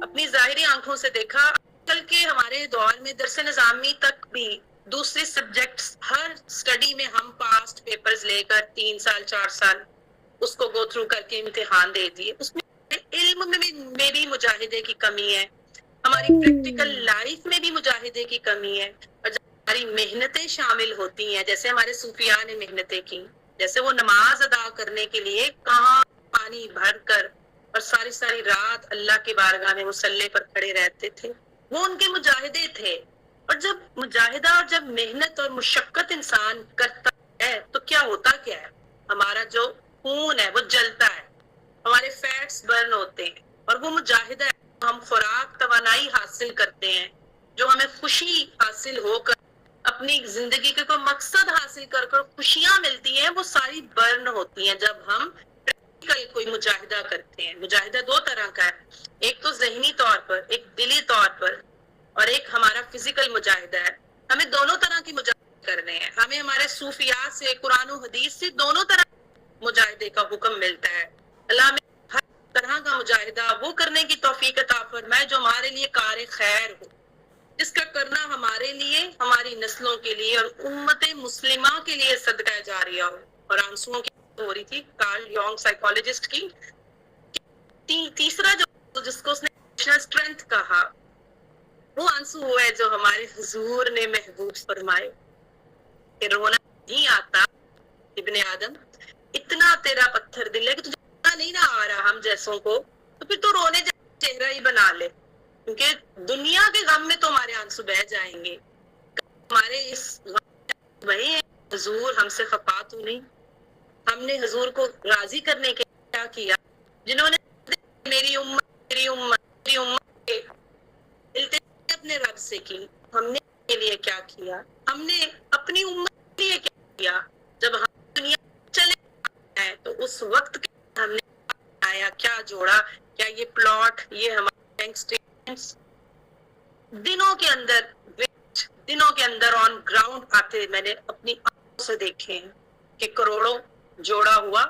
اپنی ظاہری آنکھوں سے دیکھا کل کے ہمارے دور میں درس نظامی تک بھی دوسرے سبجیکٹس ہر سٹڈی میں ہم پاسٹ پیپرز لے کر 3 سال 4 سال اس کو گو تھرو کر کے امتحان دے دیے، اس میں علم میں بھی مجاہدے کی کمی ہے، ہماری پریکٹیکل لائف میں بھی مجاہدے کی کمی ہے، اور جب ہماری محنتیں شامل ہوتی ہیں جیسے ہمارے صوفیاء نے محنتیں کی، جیسے وہ نماز ادا کرنے کے لیے کہاں پانی بھر کر اور ساری ساری رات اللہ کی بارگاہ میں مصلی پر کھڑے رہتے تھے، وہ ان کے مجاہدے تھے۔ اور جب مجاہدہ اور جب محنت اور مشقت انسان کرتا ہے تو کیا ہوتا کیا ہے، ہمارا جو خون ہے وہ جلتا ہے، ہمارے سیلز برن ہوتے ہیں، اور وہ مجاہدہ ہے، ہم خوراک توانائی حاصل کرتے ہیں، جو ہمیں خوشی حاصل ہو کر اپنی زندگی کے کوئی مقصد حاصل کر کر خوشیاں ملتی ہیں، وہ ساری برن ہوتی ہیں جب ہم کوئی مجاہدہ کرتے ہیں۔ مجاہدہ دو طرح کا ہے، ایک تو ذہنی طور پر، ایک دلی طور پر، اور ایک ہمارا فزیکل مجاہدہ ہے۔ ہمیں دونوں طرح کی مجاہدے کرنے ہیں، ہمیں ہمارے صوفیاء سے، قرآن و حدیث سے دونوں طرح مجاہدے کا حکم ملتا ہے۔ اللہ میں ہر طرح کا مجاہدہ وہ کرنے کی توفیق عطا فرمائے جو ہمارے لیے کار خیر ہو، جس کا کرنا ہمارے لیے، ہماری نسلوں کے لیے اور امت مسلمہ کے لیے صدقہ جاریہ ہو۔ اور آنسوؤں کی ہو رہی تھی کارل یونگ سائیکالوجسٹ کی، تیسرا جو جس کو اس نے ایموشنل اسٹرینتھ کہا، وہ آنسو وہ ہے جو ہمارے حضور نے محبوب فرمائے کہ رونا نہیں آتا ابن آدم، اتنا تیرا پتھر دل ہے کہ تجھے رونا نہیں نہ آ رہا ہم جیسوں کو، تو پھر تو رونے جیسا چہرہ ہی بنا لے، کیونکہ دنیا کے غم میں تو ہمارے آنسو بہہ جائیں گے، ہمارے اس غم میں بہے ہیں حضور ہم سے خفا تو نہیں۔ ہم نے حضور کو راضی کرنے کے لیے کیا کیا؟ جنہوں نے میری امت میری امت میری امت کے التجا اپنے رب سے کی، ہم نے کے لیے کیا کیا؟ ہم نے اپنی امت کے لیے کیا کیا؟ جب ہم دنیا چلے ہیں تو اس وقت ہم نے آیا کیا جوڑا؟ کیا یہ پلاٹ، یہ ہمارے بینک سٹیٹمنٹس دنوں کے اندر آن گراؤنڈ آتے میں نے اپنی آنکھوں سے دیکھے ہیں کہ کروڑوں جوڑا ہوا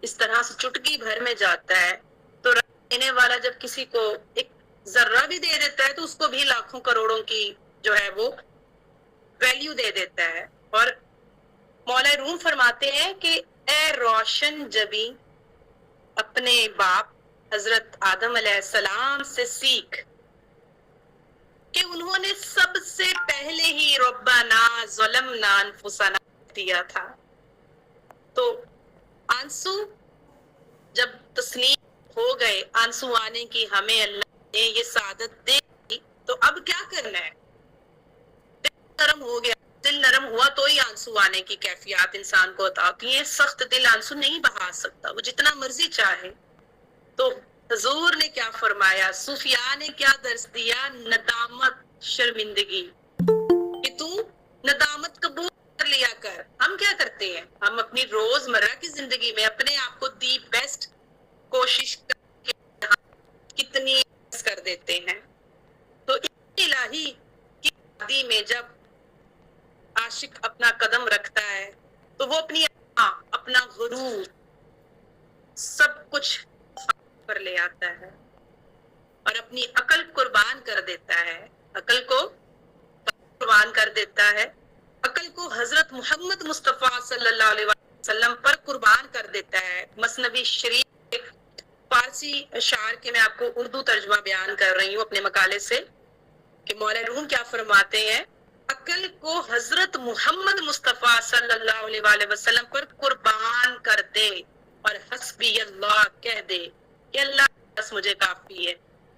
اس طرح سے چٹکی بھر میں جاتا ہے، تو دینے والا جب کسی کو ایک ذرہ بھی دے دیتا ہے تو اس کو بھی لاکھوں کروڑوں کی جو ہے وہ ویلیو دے دیتا ہے۔ اور مولا روم فرماتے ہیں کہ اے روشن جبی اپنے باپ حضرت آدم علیہ السلام سے سیکھ کہ انہوں نے سب سے پہلے ہی ربنا ظلمنا انفسنا دیا تھا۔ تو آنسو جب تسلیم ہو گئے، آنسو آنے کی ہمیں اللہ نے یہ سعادت دے دی، تو اب کیا کرنا ہے؟ دل نرم ہو گیا، دل نرم ہوا تو ہی آنسو آنے کی کیفیات انسان کو عطا ہوتی ہیں۔ سخت دل آنسو نہیں بہا سکتا، وہ جتنا مرضی چاہے۔ تو حضور نے کیا فرمایا، صوفیاء نے کیا درس دیا؟ ندامت، شرمندگی، کہ تو ندامت قبول کر لیا کر۔ ہم کیا کرتے ہیں؟ ہم اپنی روزمرہ کی زندگی میں اپنے آپ کو دی بیسٹ کوشش کر کے کتنی کر دیتے ہیں۔ تو الہی کی وادی میں جب عاشق اپنا قدم رکھتا ہے تو وہ اپنا غرور سب کچھ پر لے آتا ہے اور اپنی عقل قربان کر دیتا ہے، عقل کو قربان کر دیتا ہے، عقل کو حضرت محمد مصطفیٰ صلی اللہ علیہ وسلم پر قربان کر دیتا ہے۔ مثنوی شریف فارسی اشعار کے میں آپ کو اردو ترجمہ بیان کر رہی ہوں اپنے مقالے سے، کہ مولا روم کیا فرماتے ہیں، عقل کو حضرت محمد مصطفیٰ صلی اللہ علیہ وآلہ وسلم پر قربان کر دے اور حسبی اللہ کہہ دے کہ اللہ بس مجھے کافی ہے،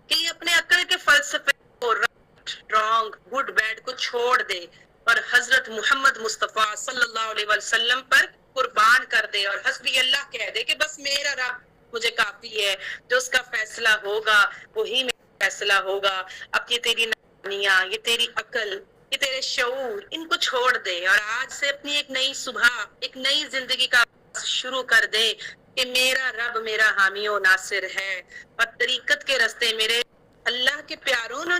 کہ یہ اپنے عقل کے فلسفے کو رائٹ رانگ گڈ بیڈ کو چھوڑ دے اور حضرت محمد مصطفیٰ صلی اللہ علیہ وسلم پر قربان کر دے اور حسبی اللہ کہہ دے کہ بس میرا رب مجھے کافی ہے، جو اس کا فیصلہ ہوگا وہی میرا فیصلہ ہوگا۔ اب یہ تیری نانیاں، یہ تیری عقل، یہ تیرے شعور، ان کو چھوڑ دے اور آج سے اپنی ایک نئی صبح، ایک نئی زندگی کا شروع کر دے کہ میرا رب میرا حامی و ناصر ہے، اور طریقت کے راستے میرے اللہ کے پیاروں نے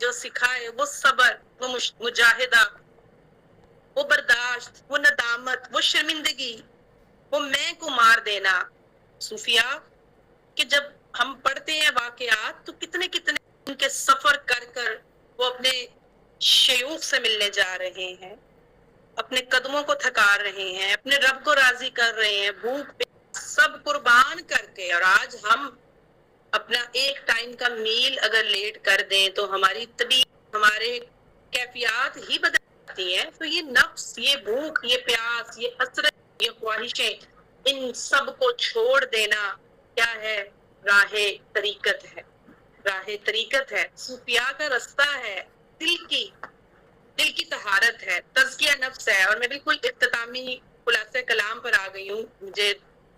جو سکھائے، وہ صبر، وہ مجاہدہ، وہ برداشت، وہ ندامت، وہ شرمندگی، وہ میں کو مار دینا۔ صوفیاء کہ جب ہم پڑھتے ہیں واقعات تو کتنے ان کے سفر کر کر وہ اپنے شیوخ سے ملنے جا رہے ہیں، اپنے قدموں کو تھکا رہے ہیں، اپنے رب کو راضی کر رہے ہیں، بھوک پیاس سب قربان کر کے، اور آج ہم اپنا ایک ٹائم کا میل اگر لیٹ کر دیں تو ہماری طبیعت، ہمارے کیفیات ہی بدل جاتی ہیں۔ تو یہ نفس، یہ بھوک، یہ پیاس، یہ حسرت، یہ خواہشیں، ان سب کو چھوڑ دینا کیا ہے؟ راہ طریقت ہے، راہ طریقت ہے، صوفیاء کا رستہ ہے، دل کی طہارت ہے، تزکیہ نفس ہے۔ اور میں بالکل اختتامی خلاصہ کلام پر آ گئی ہوں، مجھے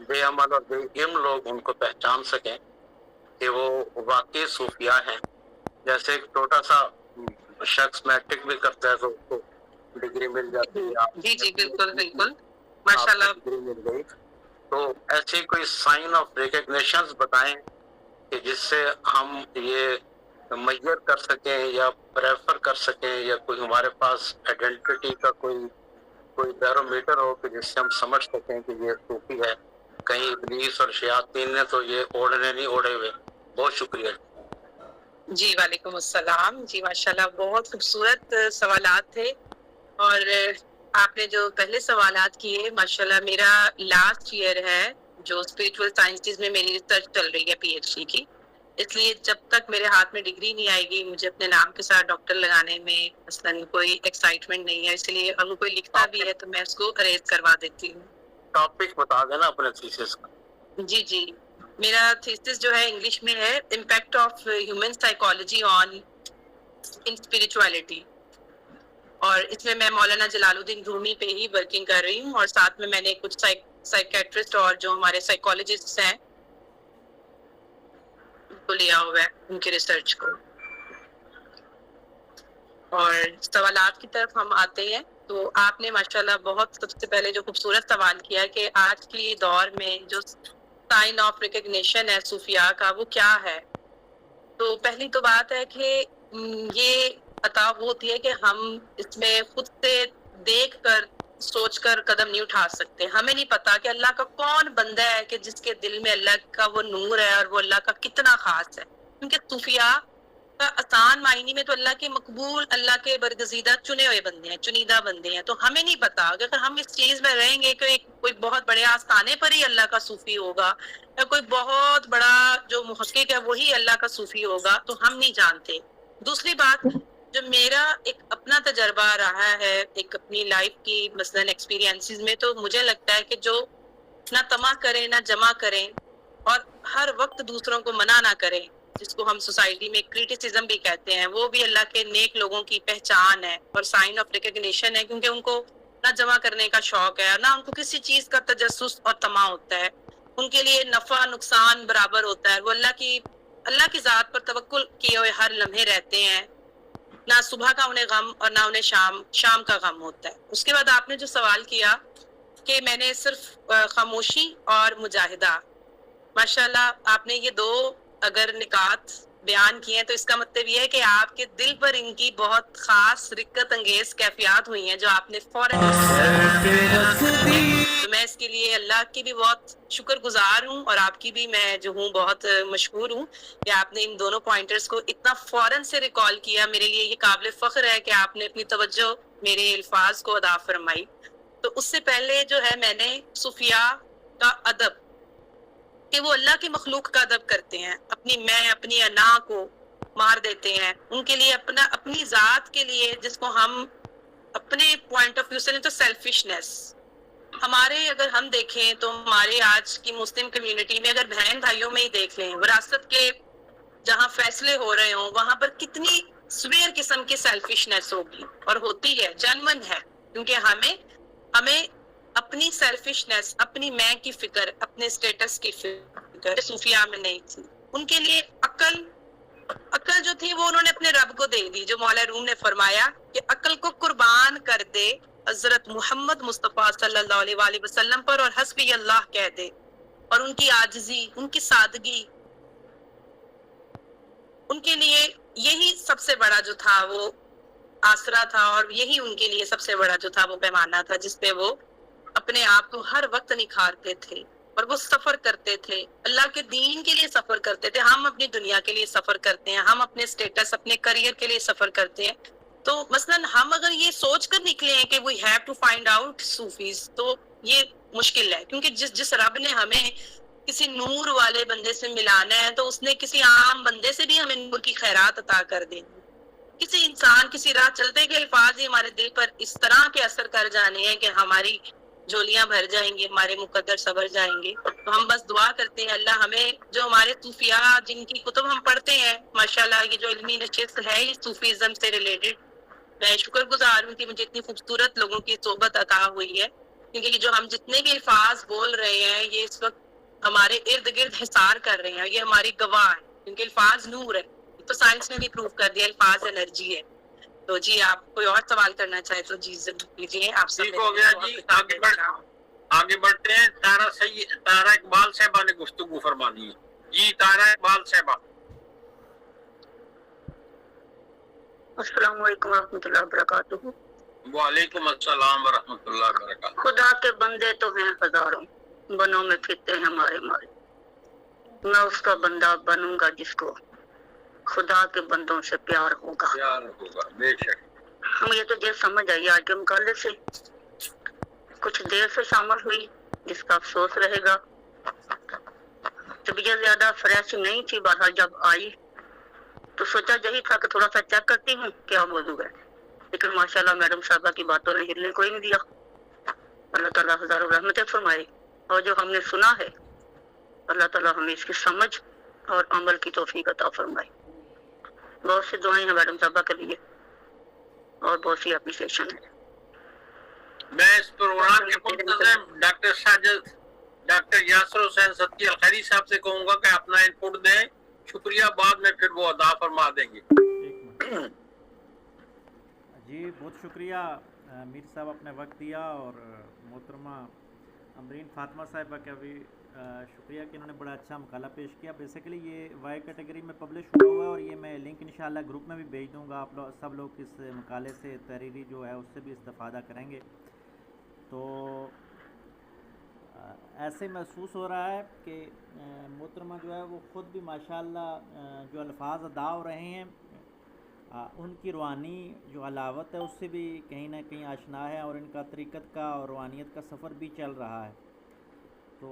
بے عمل اور بے علم لوگ ان کو پہچان سکیں کہ وہ واقعی صوفیاء ہیں. جیسے ایک چھوٹا سا شخص میٹرک بھی کرتا ہے تو اس کو ڈگری مل جاتی ہے. جی جی بالکل بالکل ماشاء اللہ. ڈگری مل گئی تو ایسے کوئی سائن آف ریکگنیشنز بتائیں کہ جس سے ہم یہ میئر کر سکیں یا پریفر کر سکیں یا کوئی ہمارے پاس آئیڈینٹی کا کوئی بیرومیٹر ہو کہ جس سے ہم سمجھ سکیں کہ یہ صوفی ہے. کہیں ابلیس اور شیاطین نے تو یہ اوڑھنے نہیں اوڑھے ہوئے. بہت شکریہ. جی وعلیکم السلام. جی ماشاءاللہ بہت خوبصورت سوالات تھے اور آپ نے جو پہلے سوالات کیے ماشاءاللہ میرا لاسٹ ایئر ہے جو اسپریچول سائنسز میں میری ریسرچ چل رہی ہے پی ایچ ڈی کی. اس لیے جب تک میرے ہاتھ میں ڈگری نہیں آئے گی مجھے اپنے نام کے ساتھ ڈاکٹر لگانے میں مثلاً کوئی ایکسائٹمنٹ نہیں ہے. اس لیے اگر کوئی لکھتا بھی ہے تو میں اس کو اریز کروا دیتی ہوں. ٹاپک بتا دینا اپنے تھیسس کا. جی جی میرا تھیسس جو ہے انگلش میں ہے impact of human psychology on spirituality اور اس میں مولانا جلال الدین رومی پہ ہی ورکنگ کر رہی ہوں اور ساتھ میں نے کچھ سائیکیٹرسٹ اور جو ہمارے سائیکالوجسٹ ہیں کو لیا ہوا ہے ان کی ریسرچ کو. اور سوالات کی طرف ہم آتے ہیں تو آپ نے ماشاءاللہ بہت سب سے پہلے جو خوبصورت سوال کیا کہ آج کی دور میں جو سائن آف ریکگنیشن ہے صوفیاء کا وہ کیا ہے. تو پہلی تو بات ہے کہ یہ عطا ہوتی ہے کہ ہم اس میں خود سے دیکھ کر سوچ کر قدم نہیں اٹھا سکتے. ہمیں نہیں پتا کہ اللہ کا کون بندہ ہے کہ جس کے دل میں اللہ کا وہ نور ہے اور وہ اللہ کا کتنا خاص ہے. کیونکہ صوفیاء کا آسان معنی میں تو اللہ کے مقبول اللہ کے برگزیدہ چنے ہوئے بندے ہیں چنیدہ بندے ہیں. تو ہمیں نہیں پتا اگر ہم اس چیز میں رہیں گے کہ کوئی بہت بڑے آستانے پر ہی اللہ کا صوفی ہوگا یا کوئی بہت بڑا جو محقق ہے وہی اللہ کا صوفی ہوگا تو ہم نہیں جانتے. دوسری بات جو میرا ایک اپنا تجربہ رہا ہے ایک اپنی لائف کی مثلاً ایکسپیرینسز میں تو مجھے لگتا ہے کہ جو نہ طمع کریں نہ جمع کریں اور ہر وقت دوسروں کو منع نہ کریں جس کو ہم سوسائٹی میں کریٹیسزم بھی کہتے ہیں وہ بھی اللہ کے نیک لوگوں کی پہچان ہے اور سائن آف ریکگنیشن ہے. کیونکہ ان کو نہ جمع کرنے کا شوق ہے نہ ان کو کسی چیز کا تجسس اور طمع ہوتا ہے. ان کے لیے نفع نقصان برابر ہوتا ہے. وہ اللہ کی ذات پر توکل کیے ہوئے ہر لمحے رہتے ہیں. نہ صبح کا انہیں غم اور نہ انہیں شام کا غم ہوتا ہے. اس کے بعد آپ نے جو سوال کیا کہ میں نے صرف خاموشی اور مجاہدہ ماشاءاللہ آپ نے یہ دو اگر نکات بیان کیے ہیں تو اس کا مطلب یہ ہے کہ آپ کے دل پر ان کی بہت خاص رقت انگیز کیفیات ہوئی ہیں جو آپ نے فوراً تو میں اس کے لیے اللہ کی بھی بہت شکر گزار ہوں اور آپ کی بھی میں جو ہوں بہت مشکور ہوں کہ آپ نے ان دونوں پوائنٹرز کو اتنا فوراً سے ریکال کیا. میرے لیے یہ قابل فخر ہے کہ آپ نے اپنی توجہ میرے الفاظ کو ادا فرمائی. تو اس سے پہلے جو ہے میں نے صوفیاء کا ادب کہ وہ اللہ کی مخلوق کا ادب کرتے ہیں اپنی انا کو مار دیتے ہیں ان کے لیے اپنی ذات کے لیے جس کو ہم اپنے پوائنٹ آف ویو سے تو سیلفشنس ہمارے اگر ہم دیکھیں تو ہمارے آج کی مسلم کمیونٹی میں اگر بہن بھائیوں میں ہی دیکھ لیں وراثت کے جہاں فیصلے ہو رہے ہوں وہاں پر کتنی سویر قسم کی سیلفشنس ہوگی اور ہوتی ہے جنمن ہے. کیونکہ ہمیں اپنی سیلفشنس اپنی میں کی فکر اپنے سٹیٹس کی فکر صوفیاء میں نہیں تھی. ان کے لیے عقل جو تھی وہ انہوں نے اپنے رب کو دے دی. جو مولا روم نے فرمایا کہ عقل کو قربان کر دے حضرت محمد مصطفیٰ صلی اللہ علیہ وآلہ وسلم پر اور حسبی اللہ کہہ دے. اور ان کی عاجزی ان کی سادگی ان کے لیے یہی سب سے بڑا جو تھا وہ آسرا تھا اور یہی ان کے لیے سب سے بڑا جو تھا وہ پیمانہ تھا جس پہ وہ اپنے آپ کو ہر وقت نکھارتے تھے اور وہ سفر کرتے تھے اللہ کے دین کے لیے سفر کرتے تھے. ہم اپنی دنیا کے لیے سفر کرتے ہیں ہم اپنے سٹیٹس اپنے کریئر کے لیے سفر کرتے ہیں. تو مثلاً ہم اگر یہ سوچ کر نکلے ہیں کہ we have to find out صوفیز تو یہ مشکل ہے. کیونکہ جس رب نے ہمیں کسی نور والے بندے سے ملانا ہے تو اس نے کسی عام بندے سے بھی ہمیں نور کی خیرات عطا کر دینی. کسی انسان کسی راہ چلتے کے الفاظ ہی ہمارے دل پر اس طرح کے اثر کر جانے ہیں کہ ہماری جولیاں بھر جائیں گی ہمارے مقدر سبر جائیں گے. تو ہم بس دعا کرتے ہیں اللہ ہمیں جو ہمارے صوفیاء جن کی کتب ہم پڑھتے ہیں ماشاءاللہ یہ جو علمی نشست ہے یہ صوفیزم سے ریلیٹڈ میں شکر گزار ہوں کہ مجھے اتنی خوبصورت لوگوں کی صحبت عطا ہوئی ہے کیونکہ یہ جو ہم جتنے بھی الفاظ بول رہے ہیں یہ اس وقت ہمارے ارد گرد حصار کر رہے ہیں، یہ ہماری گواہ ہے، کیونکہ الفاظ نور ہے، تو سائنس نے بھی پروف کر دیا الفاظ انرجی ہے۔ تو جی آپ کوئی اور سوال کرنا چاہے تو جی ضرور کیجیے۔ آپ سب ٹھیک ہو گیا جی، آگے بڑھتے ہیں۔ طاہرہ اقبال صاحبہ نے گفتگو فرمانی ہے۔ جی طاہرہ اقبال صاحبہ۔ السلام علیکم ورحمۃ اللہ وبرکاتہ۔ وعلیکم السلام ورحمۃ اللہ وبرکاتہ۔ خدا کے بندے تو ہیں ہزاروں، بنوں میں پھرتے ہیں ہمارے مارے، میں اس کا بندہ بنوں گا جس کو خدا کے بندوں سے پیار ہوگا۔ پیار ہوگا، بے شک۔ مجھے تو یہ سمجھ آئی آج کے مقالے سے، کچھ دیر سے شامل ہوئی جس کا افسوس رہے گا۔ طبیعت زیادہ فریش نہیں تھی، بہرحال جب آئی تو سوچا یہی تھا کہ تھوڑا سا چیک کرتی ہوں کیا موضوع ہے، لیکن ماشاءاللہ میڈم صاحبہ کی باتوں نے ہلنے کوئی نہیں دیا۔ اللہ تعالیٰ ہزاروں رحمتیں فرمائے، اور جو ہم نے سنا ہے اللہ تعالیٰ ہمیں اس کی سمجھ اور عمل کی توفیق عطا فرمائے۔ بہت سی دعائیں ہیں میڈم صاحبہ کے لیے اور بہت سی اپریسیشن ہے۔ میں اس پروگرام کے منتظم ڈاکٹر یاسر حسین صدقی الخیری صاحب سے کہوں گا کہ اپنا انپٹ دیں، شکریہ، بعد میں پھر وہ ادا فرما دیں گے۔ جی بہت شکریہ میر صاحب، اپنے وقت دیا، اور محترمہ امرین فاطمہ صاحبہ کا بھی شکریہ کہ انہوں نے بڑا اچھا مقالہ پیش کیا۔ بیسیکلی یہ وائی کیٹیگری میں پبلش ہوا ہوا ہے، اور یہ میں لنک انشاءاللہ گروپ میں بھی بھیج دوں گا، آپ لوگ سب لوگ اس مقالے سے تحریری جو ہے اس سے بھی استفادہ کریں گے۔ تو ایسے محسوس ہو رہا ہے کہ محترمہ جو ہے وہ خود بھی ماشاءاللہ جو الفاظ ادا ہو رہے ہیں ان کی روحانی جو علاوت ہے اس سے بھی کہیں نہ کہیں آشنا ہے، اور ان کا طریقت کا اور روحانیت کا سفر بھی چل رہا ہے۔ تو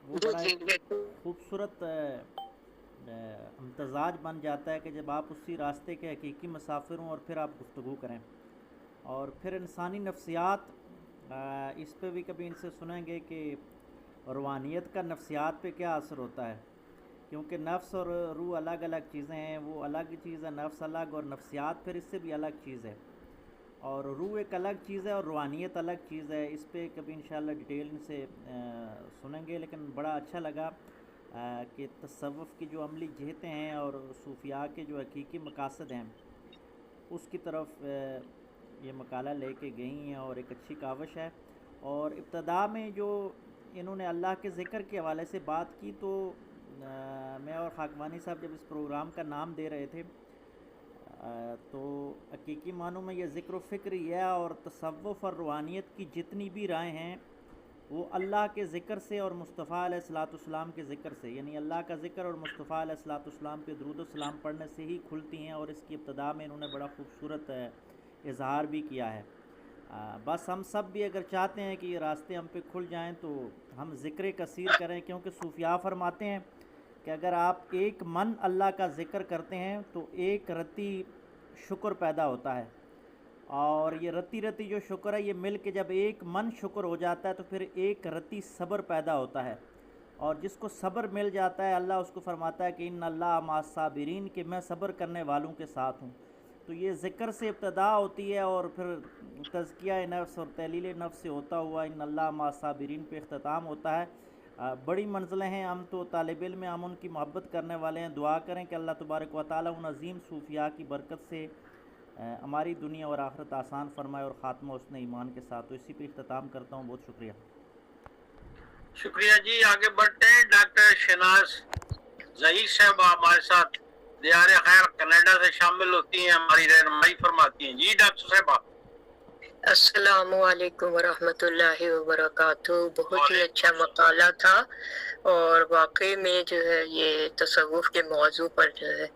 وہ بڑا ایک خوبصورت امتزاج بن جاتا ہے کہ جب آپ اسی راستے کے حقیقی مسافر ہوں اور پھر آپ گفتگو کریں، اور پھر انسانی نفسیات، اس پہ بھی کبھی ان سے سنیں گے کہ روحانیت کا نفسیات پہ کیا اثر ہوتا ہے، کیونکہ نفس اور روح الگ الگ چیزیں ہیں، وہ الگ چیز ہے، نفس الگ اور نفسیات پھر اس سے بھی الگ چیز ہے، اور روح ایک الگ چیز ہے اور روحانیت الگ چیز ہے۔ اس پہ کبھی انشاءاللہ ڈیٹیل ان سے سنیں گے، لیکن بڑا اچھا لگا کہ تصوف کی جو عملی جہتیں ہیں اور صوفیاء کے جو حقیقی مقاصد ہیں اس کی طرف یہ مقالہ لے کے گئی ہیں، اور ایک اچھی کاوش ہے۔ اور ابتدا میں جو انہوں نے اللہ کے ذکر کے حوالے سے بات کی، تو میں اور خاکوانی صاحب جب اس پروگرام کا نام دے رہے تھے تو حقیقی معنوں میں یہ ذکر و فکر یہ ہے، اور تصوف اور روحانیت کی جتنی بھی رائے ہیں وہ اللہ کے ذکر سے اور مصطفیٰ علیہ الصلوۃ والسلام کے ذکر سے، یعنی اللہ کا ذکر اور مصطفیٰ علیہ الصلوۃ والسلام کے درود و سلام پڑھنے سے ہی کھلتی ہیں، اور اس کی ابتدا میں انہوں نے بڑا خوبصورت اظہار بھی کیا ہے۔ بس ہم سب بھی اگر چاہتے ہیں کہ یہ راستے ہم پہ کھل جائیں تو ہم ذکر کثیر کریں، کیونکہ صوفیاء فرماتے ہیں کہ اگر آپ ایک من اللہ کا ذکر کرتے ہیں تو ایک رتی شکر پیدا ہوتا ہے، اور یہ رتی رتی جو شکر ہے یہ مل کے جب ایک من شکر ہو جاتا ہے تو پھر ایک رتی صبر پیدا ہوتا ہے، اور جس کو صبر مل جاتا ہے اللہ اس کو فرماتا ہے کہ ان اللہ مع الصابرین، کہ میں صبر کرنے والوں کے ساتھ ہوں۔ تو یہ ذکر سے ابتدا ہوتی ہے، اور پھر تزکیہ نفس اور تحلیل نفس سے ہوتا ہوا ان اللہ مع الصابرین پہ اختتام ہوتا ہے۔ بڑی منزلیں ہیں، ہم تو طالب علم ہیں، ہم ان کی محبت کرنے والے ہیں۔ دعا کریں کہ اللہ تبارک و تعالیٰ ان عظیم صوفیاء کی برکت سے ہماری دنیا اور آخرت آسان فرمائے، اور خاتمہ حسن ایمان کے ساتھ۔ تو اسی پہ اختتام کرتا ہوں، بہت شکریہ۔ شکریہ جی، آگے بڑھتے ہیں۔ ڈاکٹر شہناز ظہیر صاحب ہمارے ساتھ دیار خیر کینیڈا سے شامل ہوتی ہیں، ہماری رہنمائی فرماتی ہیں۔ جی ڈاکٹر صاحبہ۔ السلام علیکم ورحمۃ اللہ وبرکاتہ۔ بہت ہی اچھا مقالہ تھا، اور واقعی میں جو ہے یہ تصوف کے موضوع پر جو ہے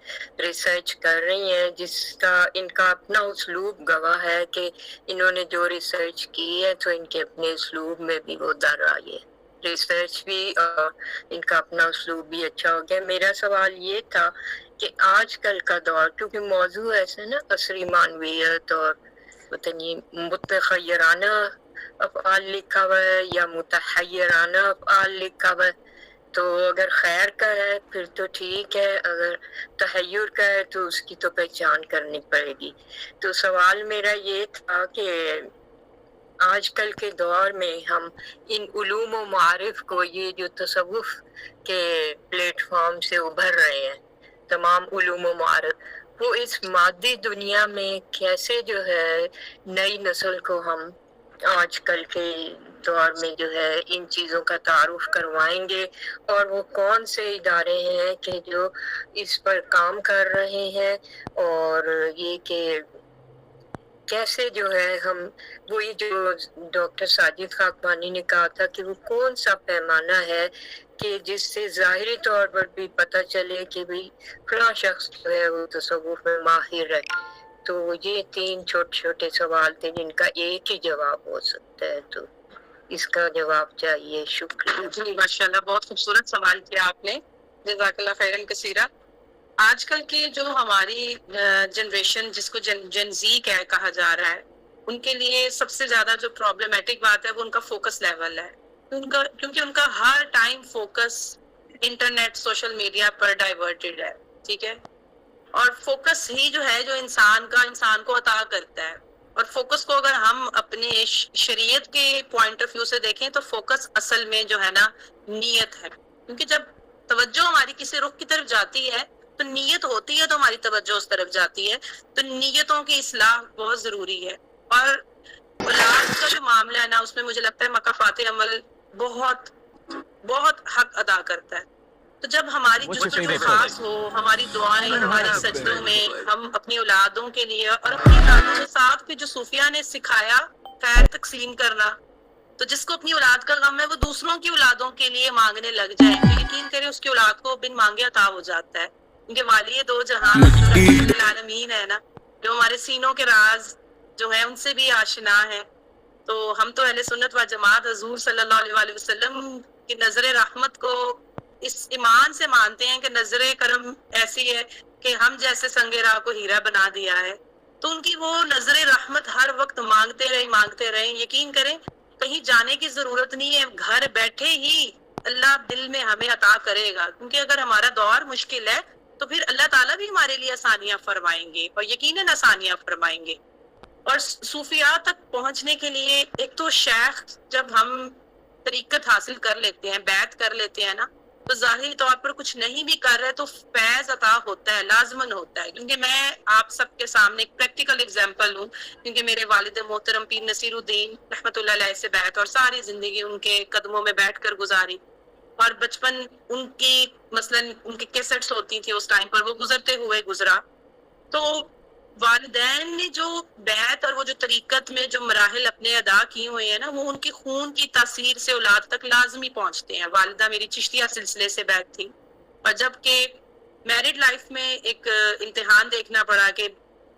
ریسرچ کر رہی ہیں، جس کا ان کا اپنا اسلوب گواہ ہے کہ انہوں نے جو ریسرچ کی ہے تو ان کے اپنے اسلوب میں بھی وہ در آئی ہے، ریسرچ بھی اور ان کا اپنا اسلوب بھی اچھا ہو گیا۔ میرا سوال یہ تھا کہ آج کل کا دور، کیونکہ موضوع ایسا نا عصری معنویت اور پتہ نہیں متخیرانہ افعال لکھا ہوا ہے یا متحیرانہ افعال لکھا ہوا ہے، تو اگر خیر کا ہے پھر تو ٹھیک ہے، اگر تحیر کا ہے تو اس کی تو پہچان کرنی پڑے گی۔ تو سوال میرا یہ تھا کہ آج کل کے دور میں ہم ان علوم و معارف کو، یہ جو تصوف کے پلیٹ فارم سے ابھر رہے ہیں تمام علوم و معارف، وہ اس مادی دنیا میں کیسے جو ہے نئی نسل کو ہم آج کل کے دور میں جو ہے ان چیزوں کا تعارف کروائیں گے، اور وہ کون سے ادارے ہیں کہ جو اس پر کام کر رہے ہیں، اور یہ کہ کیسے جو ہے ہم وہی جو ڈاکٹر ساجد خاکوانی نے کہا تھا کہ وہ کون سا پیمانہ ہے کہ جس سے ظاہری طور پر بھی پتہ چلے کہ بھی فلاں شخص جو ہے وہ تصوف میں ماہر ہے۔ تو یہ 3 چھوٹے چھوٹے سوال تھے جن کا ایک ہی جواب ہو سکتا ہے، تو اس کا جواب چاہیے۔ شکریہ۔ جی ماشاءاللہ، بہت خوبصورت سوال کیا آپ نے، جزاک اللہ خیرن کثیرہ۔ آج کل کی جو ہماری جنریشن جس کو جن زی کہا جا رہا ہے، ان کے لیے سب سے زیادہ جو پرابلمٹک بات ہے وہ ان کا فوکس لیول ہے، کیونکہ ان کا ہر time focus internet social media پر ڈائیورٹڈ ہے، ٹھیک ہے، اور فوکس ہی جو ہے جو انسان کو عطا کرتا ہے۔ اور فوکس کو اگر ہم اپنے شریعت کے پوائنٹ آف ویو سے دیکھیں تو فوکس اصل میں جو ہے نا نیت ہے، کیونکہ جب توجہ ہماری کسی رخ کی طرف جاتی ہے تو نیت ہوتی ہے تو ہماری توجہ اس طرف جاتی ہے، تو نیتوں کی اصلاح بہت ضروری ہے۔ اور اولاد کا جو معاملہ ہے نا، اس میں مجھے لگتا ہے مکافات عمل بہت بہت حق ادا کرتا ہے۔ تو جب ہماری جو خاص ہو، ہماری دعائیں ہماری سجدوں میں ہم اپنی اولادوں کے لیے اور اپنی اولادوں کے ساتھ بھی جو صوفیہ نے سکھایا خیر تقسیم کرنا، تو جس کو اپنی اولاد کا غم ہے وہ دوسروں کی اولادوں کے لیے مانگنے لگ جائے، تو یقین کرے اس کی اولاد کو بن مانگے عطا ہو جاتا ہے، کیونکہ والی دو جہان العالمین ہے نا، جو ہمارے سینوں کے راز جو ہیں ان سے بھی آشنا ہے۔ تو ہم تو اہل سنت و جماعت حضور صلی اللہ علیہ وسلم کی نظر رحمت کو اس ایمان سے مانتے ہیں کہ نظر کرم ایسی ہے کہ ہم جیسے سنگ راہ کو ہیرا بنا دیا ہے، تو ان کی وہ نظر رحمت ہر وقت مانگتے رہیں۔ یقین کریں کہیں جانے کی ضرورت نہیں ہے، گھر بیٹھے ہی اللہ دل میں ہمیں عطا کرے گا، کیونکہ اگر ہمارا دور مشکل ہے تو پھر اللہ تعالیٰ بھی ہمارے لیے آسانیاں فرمائیں گے، اور یقیناً آسانیاں فرمائیں گے۔ اور صوفیاء تک پہنچنے کے لیے ایک تو شیخ جب ہم طریقت حاصل کر لیتے ہیں، بیعت کر لیتے ہیں نا، تو ظاہری طور پر کچھ نہیں بھی کر رہے تو فیض عطا ہوتا ہے، لازمن ہوتا ہے۔ کیونکہ میں آپ سب کے سامنے ایک پریکٹیکل اگزامپل ہوں، کیونکہ میرے والد محترم پیر نصیر الدین رحمۃ اللہ علیہ سے بیعت اور ساری زندگی ان کے قدموں میں بیٹھ کر گزاری، اور بچپن ان کی مثلاً ان کی کیسٹس ہوتی تھی اس ٹائم پر، وہ گزرتے ہوئے گزرا۔ تو والدین نے جو بیعت اور وہ جو طریقت میں جو مراحل اپنے ادا کیے ہوئے ہیں نا، وہ ان کی خون کی تاثیر سے اولاد تک لازمی پہنچتے ہیں۔ والدہ میری چشتیہ سلسلے سے بیعت تھی، اور جب کہ میرڈ لائف میں ایک امتحان دیکھنا پڑا کہ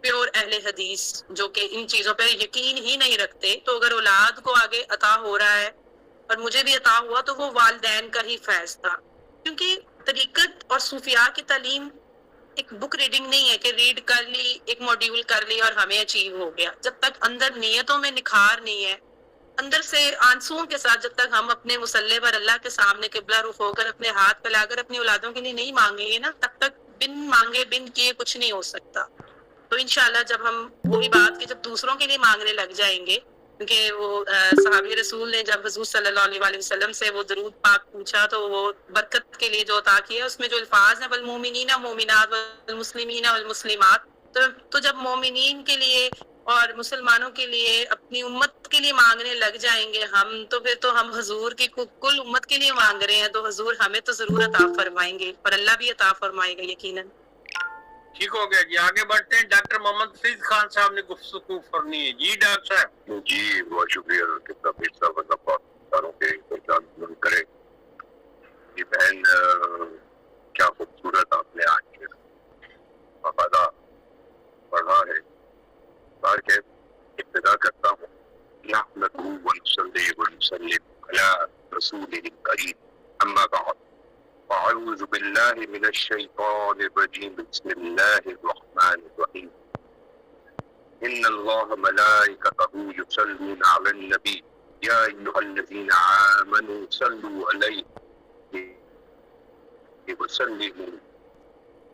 پیور اہل حدیث جو کہ ان چیزوں پہ یقین ہی نہیں رکھتے، تو اگر اولاد کو آگے عطا ہو رہا ہے اور مجھے بھی عطا ہوا تو وہ والدین کا ہی فیض تھا، کیونکہ طریقت اور صوفیاء کی تعلیم ایک بک ریڈنگ نہیں ہے کہ ریڈ کر لی، ایک موڈیول کر لی اور ہمیں اچیو ہو گیا۔ جب تک اندر نیتوں میں نکھار نہیں ہے، اندر سے آنسوؤں کے ساتھ جب تک ہم اپنے مصلی پر اللہ کے سامنے قبلہ رخ ہو کر اپنے ہاتھ پھیلا کر اپنی اولادوں کے لیے نہیں مانگیں گے نا، تب تک بن مانگے بن کیے کچھ نہیں ہو سکتا۔ تو انشاءاللہ جب ہم وہی بات کہ جب دوسروں کے لیے مانگنے لگ جائیں گے، کیونکہ وہ صحابی رسول نے جب حضور صلی اللہ علیہ وسلم سے وہ درود پاک پوچھا تو وہ برکت کے لیے جو عطا کیا، اس میں جو الفاظ ہیں والمؤمنین مومنات والمسلمین والمسلمات، تو جب مومنین کے لیے اور مسلمانوں کے لیے اپنی امت کے لیے مانگنے لگ جائیں گے ہم، تو پھر تو ہم حضور کی کل امت کے لیے مانگ رہے ہیں، تو حضور ہمیں تو ضرور عطا فرمائیں گے اور اللہ بھی عطا فرمائے گا یقیناً۔ ٹھیک ہو گیا جی، آگے بڑھتے ہیں۔ ڈاکٹر محمد فیض خان صاحب نے گفتگو کرنی ہے۔ جی ڈاکٹر صاحب۔ جی بہت شکریہ کتنا پیر صاحب اللہ پاک ساروں کے پہچان کرے۔ یہ بہن کیا خوبصورت آپ نے آج مقالہ پڑھا ہے، بار کے ابتدا کرتا ہوں نحمدہ ونصلی ونسلم علی رسولہ الکریم اما بعد اعوذ باللہ من الشیطان الرجیم بسم اللہ الرحمن الرحیم ان اللہ ملائکتہ یصلون علی النبی یا ایھا الذین آمنوا صلوا علیہ وسلموا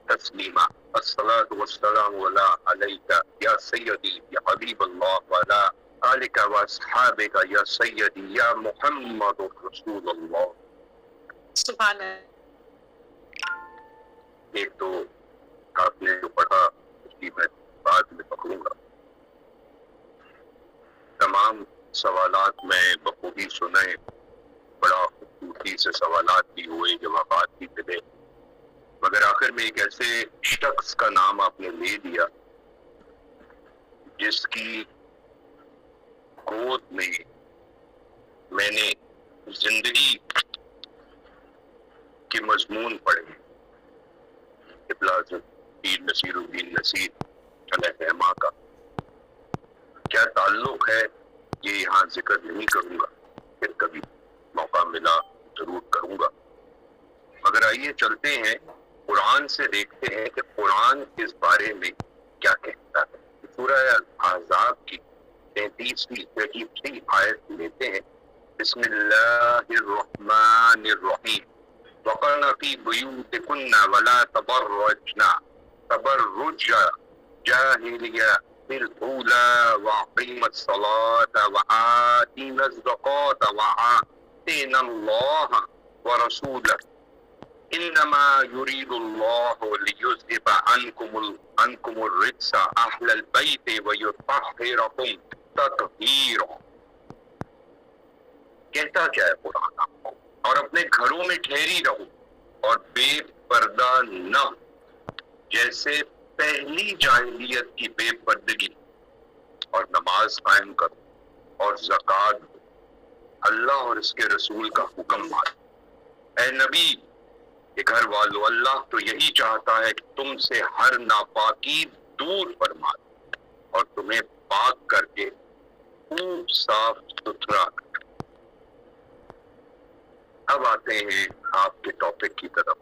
تسلیما الصلاة والسلام علیک یا سیدی یا حبیب اللہ وعلی آلک و اصحابک یا سیدی یا محمد رسول اللہ. سبحان اللہ. ایک تو آپ نے جو پڑھا اس کی میں بعد میں پکڑوں گا. تمام سوالات میں بخوبی سنیں, بڑا خوبصورتی سے سوالات بھی ہوئے, جوابات بھی ملے, مگر آخر میں ایک ایسے شخص کا نام آپ نے لے دیا جس کی گود میں نے زندگی کے مضمون پڑھے. پیر نصیر الدین نصیر علیہ رحمہ کا کیا تعلق ہے یہ یہاں ذکر نہیں کروں گا, پھر کبھی موقع ملا ضرور کروں گا. مگر آئیے چلتے ہیں قرآن سے, دیکھتے ہیں کہ قرآن اس بارے میں کیا کہتا ہے. سورہ احزاب کی 33ویں آیت لیتے ہیں. بسم اللہ الرحمن الرحیم. وقرن فی بیوتکن ولا تبرجن تبرج جاہلیہ الأولى وأقيمنا الصلاة وآتينا الزكاة وآتينا الله ورسوله إنما يريد الله ليذهب عنكم الرجس أهل البيت ويطهركم تطهيرا. کہتا کیا ہے قرآن آپ کو؟ اور اپنے گھروں میں ٹھہری رہو اور بے پردہ نہ, جیسے پہلی جاہلیت کی بے پردگی, اور نماز قائم کرو اور زکوٰۃ دو, اللہ اور اس کے رسول کا حکم مانو. اے نبی کے گھر والو, اللہ تو یہی چاہتا ہے کہ تم سے ہر ناپاکی دور فرما دے اور تمہیں پاک کر کے خوب صاف ستھرا. اب آتے ہیں آپ کے ٹاپک کی طرف.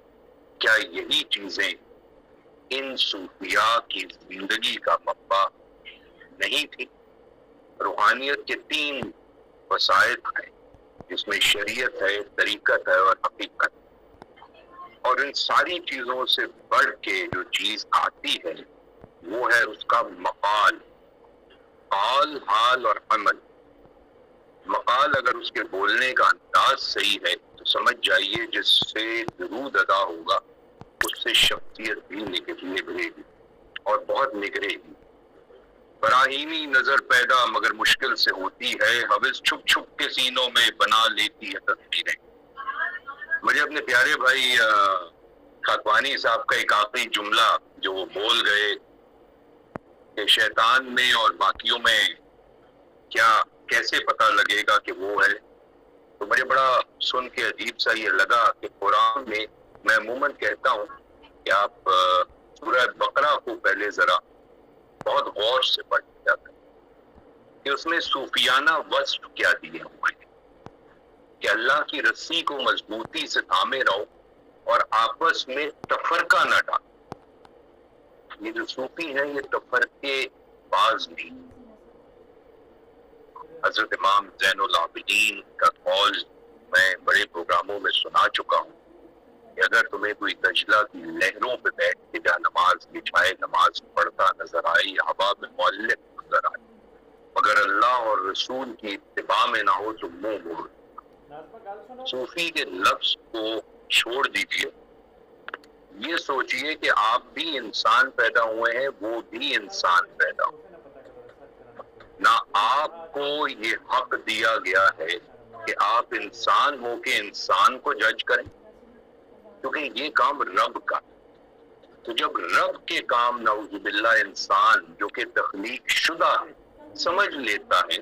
کیا یہی چیزیں ان صوفیاء کی زندگی کا منبع نہیں تھی؟ روحانیت کے 3 وسائط ہیں جس میں شریعت ہے, طریقت ہے اور حقیقت. اور ان ساری چیزوں سے بڑھ کے جو چیز آتی ہے وہ ہے اس کا مقال, قال, حال اور عمل. مقال اگر اس کے بولنے کا انداز صحیح ہے تو سمجھ جائیے جس سے درود ادا ہوگا اس سے شخصیت بھی نگرے گی اور بہت نگرے گی. براہیمی نظر پیدا مگر مشکل سے ہوتی ہے, حوث چھپ چھپ کے سینوں میں بنا لیتی ہے تصویریں. مجھے اپنے پیارے بھائی خاکوانی صاحب کا ایک آخری جملہ جو وہ بول گئے کہ شیطان میں اور باقیوں میں کیا کیسے پتہ لگے گا کہ وہ ہے, تو مجھے بڑا سن کے عجیب سا یہ لگا کہ قرآن میں میں عموماً کہتا ہوں کہ آپ سورہ بقرہ کو پہلے ذرا بہت غور سے پڑھ جاتے ہیں کہ اس میں صوفیانہ وصف کیا دیے ہوئے ہیں کہ اللہ کی رسی کو مضبوطی سے تھامے رہو اور آپس میں تفرقہ نہ ڈالو. یہ جو صوفی ہیں یہ تفرقے باز نہیں. حضرت امام زین العابدین کا قول میں بڑے پروگراموں میں سنا چکا ہوں کہ اگر تمہیں کوئی دجلہ کی لہروں پہ بیٹھ کے جا نماز بچھائے نماز پڑھتا نظر آئے, ہوا میں معلق نظر آئے, مگر اللہ اور رسول کی اتباع میں نہ ہو تو منہ موڑ. صوفی کے لفظ کو چھوڑ دیجئے, یہ سوچئے کہ آپ بھی انسان پیدا ہوئے ہیں, وہ بھی انسان پیدا ہوئے. نہ آپ کو یہ حق دیا گیا ہے کہ آپ انسان ہو کے انسان کو جج کریں, کیونکہ یہ کام رب کا. تو جب رب کے کام نعوذ باللہ انسان جو کہ تخلیق شدہ ہے سمجھ لیتا ہے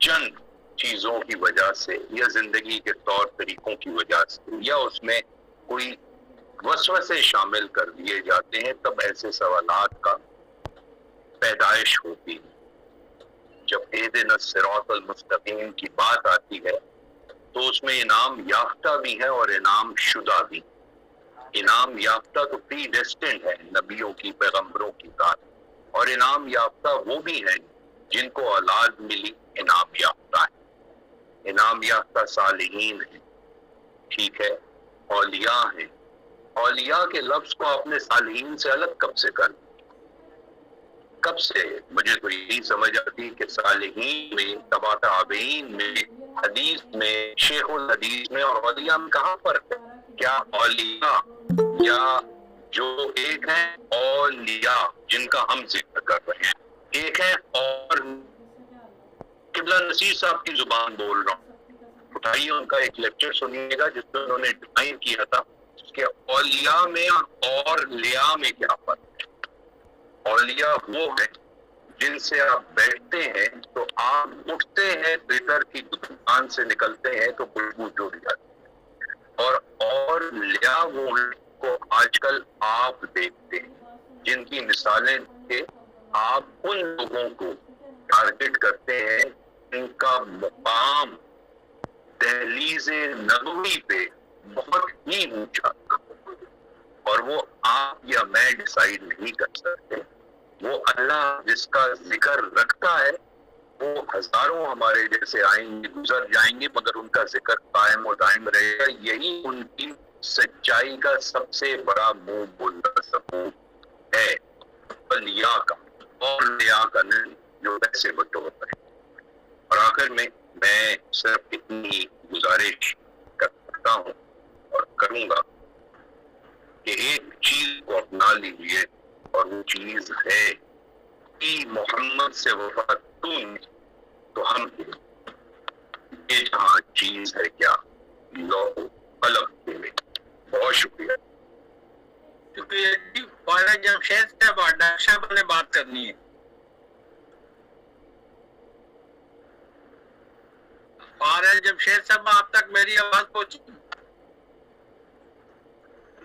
چند چیزوں کی وجہ سے یا زندگی کے طور طریقوں کی وجہ سے یا اس میں کوئی وسوسے شامل کر دیے جاتے ہیں, تب ایسے سوالات کا پیدائش ہوتی ہے. جب اہدنا الصراط المستقیم کی بات آتی ہے تو اس میں انعام یافتہ بھی ہے اور انعام شدہ بھی. انعام یافتہ تو پری ڈیسٹنڈ ہے نبیوں کی پیغمبروں کی ذات, اور انعام یافتہ وہ بھی ہیں جن کو اولاد ملی انعام یافتہ ہے. انعام یافتہ صالحین ہیں, ٹھیک ہے, اولیاء ہیں. اولیاء کے لفظ کو اپنے صالحین سے الگ کب سے کر کب سے مجھے تو یہی سمجھ آتی کہ صالحین میں، تبع تابعین میں، حدیث میں، شیخ الحدیث میں اور اولیاء میں کہاں فرق ہے؟ کیا اولیاء یا جو ایک ہیں اولیاء جن کا ہم ذکر کر رہے ہیں، ایک ہے اور قبلہ نصیر صاحب کی زبان بول رہا ہوں، اٹھائیے ان کا ایک لیکچر سنیے گا جس میں انہوں نے ڈیفائن کیا تھا کہ اولیاء میں اور لیاء میں کیا فرق ہے۔ اولیاء وہ ہیں جن سے آپ بیٹھتے ہیں تو آپ اٹھتے ہیں، بہتر کی دکان سے نکلتے ہیں تو خوشبو جڑ جاتی ہے، اور لیاء وہ ہیں کو آج کل آپ دیکھتے ہیں جن کی مثالیں کہ آپ ان لوگوں کو ٹارگٹ کرتے ہیں ان کا مقام دہلیز نبوی پہ بہت ہی اونچا، اور وہ آپ یا میں ڈیسائیڈ نہیں کر سکتے۔ وہ اللہ جس کا ذکر رکھتا ہے وہ ہزاروں ہمارے جیسے آئیں گے، گزر جائیں گے، مگر ان کا ذکر قائم و دائم رہے گا۔ یہی ان کی سچائی کا سب سے بڑا منہ بولنا ثبوت ہے، اولیاء کا اور لیاء کا نہیں جو ویسے بطور ہے۔ اور آخر میں صرف اتنی گزارش کرتا ہوں اور کروں گا کہ ایک چیز کو اپنا لیجیے، اور وہ چیز ہے کہ محمد سے وفا تو ہم یہ جہاں چیز ہے کیا لوہ قلم کے میں۔ بہت شکریہ۔ شکریہ جی۔ فارغ جمشید صاحب، ڈاکٹر صاحب نے بات کرنی ہے۔ فارغ جمشید صاحب، آپ تک میری آواز پہنچی؟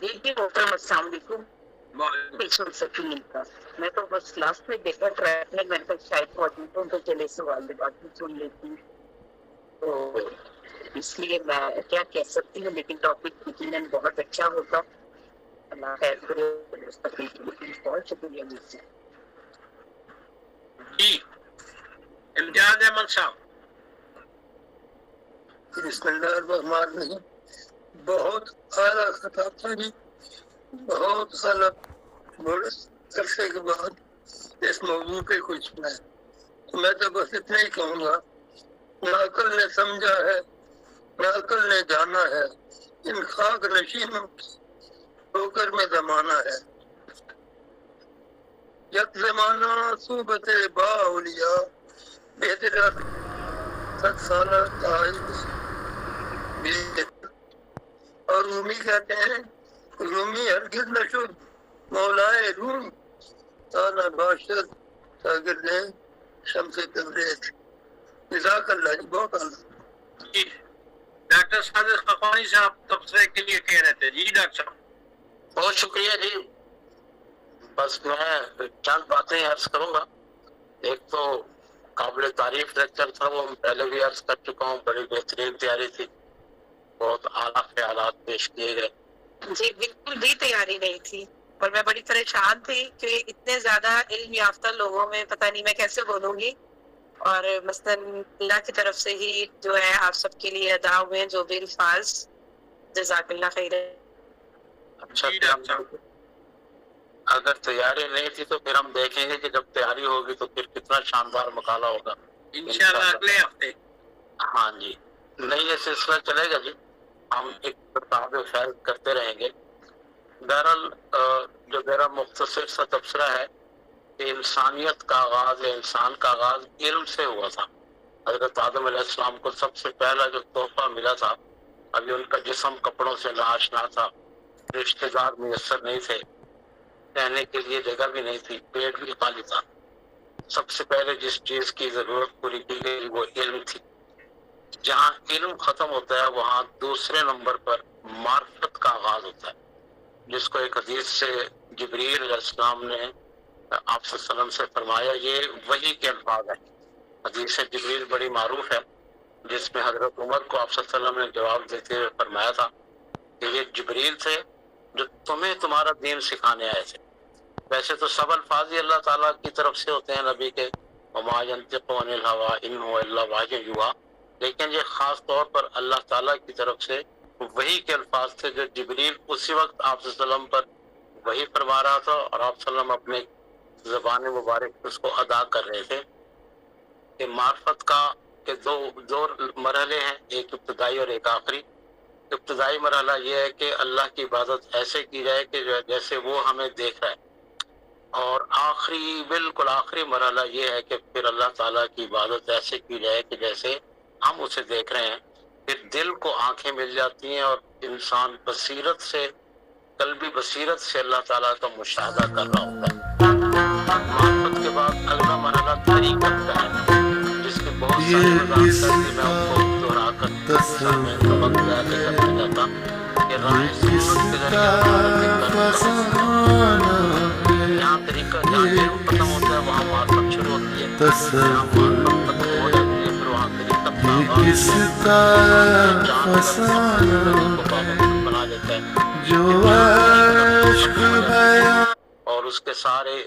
جی محترم السلام علیکم۔ نہیں سن سکی نہیں تھا میں، تو بس لاسٹ میں دیکھا ٹریک میں، میں تو شاید پہنچی تو چلے سوال بات سن لیتی ہوں، تو اس لیے میں کیا کہہ سکتی ہوں، لیکن ٹاپک یقیناً بہت اچھا ہوگا۔ اللہ خیر کرے۔ بہت شکریہ مجھ سے۔ جی امتیاز احمد صاحب۔ بسم اللہ الرحمن الرحیم۔ بہت اعلیٰ خطاب تھا جی، بہت اعلیٰ، بڑے عرصے کے بعد اس موضوع پہ کچھ سنا ہے۔ میں تو بس اتنا ہی کہوں گا، نہ عقل نے سمجھا ہے نہ عقل نے جانا ہے، ان خاک نشینوں کی ٹھوکر میں زمانہ ہے۔ یک زمانہ صحبت با اولیاء، بہتر 7 سالہ تاریخ۔ اور رومی کہتے ہیں، رومی ہرگز نہ شد مولائے روم، تانا باشد شاگرد شمس تبریز۔ جزاک اللہ جی، بہت اللہ۔ جی ڈاکٹر صادق خاقانی صاحب تبصرے کے لیے کہہ رہے تھے۔ جی ڈاکٹر صاحب۔ بہت شکریہ جی۔ بس میں چند باتیں عرض کروں گا۔ ایک تو قابل تعریف لیکچر تھا، وہ پہلے بھی عرض کر چکا ہوں، بڑی بہترین تیاری تھی، بہت اعلیٰ خیالات پیش کیے گئے۔ جی بالکل بھی تیاری نہیں تھی، اور میں بڑی پریشان تھی کہ اتنے زیادہ علم یافتہ لوگوں میں پتہ نہیں میں کیسے بولوں گی، اور مثلاً اللہ کی طرف سے ہی جو ہے آپ سب کے لیے ادا ہوئے جو بھی الفاظ۔ جزاک اللہ خیر۔ اچھا، اگر تیاری نہیں تھی تو پھر ہم دیکھیں گے کہ جب تیاری ہوگی تو پھر کتنا شاندار مقالہ ہوگا انشاءاللہ اگلے ہفتے۔ ہاں جی، نہیں یہ سلسلہ چلے گا جی، ہم ایک کتاب خیر کرتے رہیں گے۔ بہرحال جو میرا مختصر سا تبصرہ ہے کہ انسانیت کا آغاز، انسان کا آغاز علم سے ہوا تھا۔ حضرت آدم علیہ السلام کو سب سے پہلا جو تحفہ ملا تھا، ابھی ان کا جسم کپڑوں سے ناشنا تھا، رشتے دار میسر نہیں تھے، رہنے کے لیے جگہ بھی نہیں تھی، پیٹ بھی خالی تھا۔ سب سے پہلے جس چیز کی ضرورت پوری کی گئی وہ علم تھی۔ جہاں علم ختم ہوتا ہے وہاں دوسرے نمبر پر معرفت کا آغاز ہوتا ہے، جس کو ایک حدیث سے جبریل علیہ السلام نے آپ صلی اللہ علیہ وسلم سے فرمایا، یہ وحی کے الفاظ ہیں۔ حدیث جبریل بڑی معروف ہے، جس میں حضرت عمر کو آپ صلی اللہ علیہ وسلم نے جواب دیتے ہوئے فرمایا تھا کہ یہ جبریل تھے جو تمہیں تمہارا دین سکھانے آئے تھے۔ ویسے تو سب الفاظ ہی اللہ تعالیٰ کی طرف سے ہوتے ہیں نبی کے، وما ينطق عن الهوى ان هو الا وحی یوحی، لیکن یہ خاص طور پر اللہ تعالیٰ کی طرف سے وحی کے الفاظ تھے جو جبریل اسی وقت آپ صلی اللہ علیہ وسلم پر وحی فرما رہا تھا، اور آپ صلی اللہ علیہ وسلم اپنے زبان مبارک اس کو ادا کر رہے تھے کہ معرفت کا کہ دو مرحلے ہیں، ایک ابتدائی اور ایک آخری۔ ابتدائی مرحلہ یہ ہے کہ اللہ کی عبادت ایسے کی جائے کہ جیسے وہ ہمیں دیکھ رہا ہے، اور آخری بالکل آخری مرحلہ یہ ہے کہ پھر اللہ تعالیٰ کی عبادت ایسے کی جائے کہ جیسے ہم اسے دیکھ رہے ہیں۔ پھر دل کو آنکھیں مل جاتی ہیں اور انسان بصیرت سے، قلبی بصیرت سے اللہ تعالیٰ کا مشاہدہ کر رہا ہوتا ہے۔ معرفت کے بعد اگلا مرحلہ طریقت کا ہے، جس کے بہت سارے وضاحت کر کے میں ان کو دہرا کر میں وقت ضائع کرنا چاہتا کہ راہ سنت کے ذریعے جہاں طریقہ جہاں علم ختم ہوتا ہے وہاں معرفت شروع ہوتی ہے، جہاں معرفت ختم ہو جاتی ہے پھر وہاں طریقت کا آغاز بنا دیتا ہے اور اس کے سارے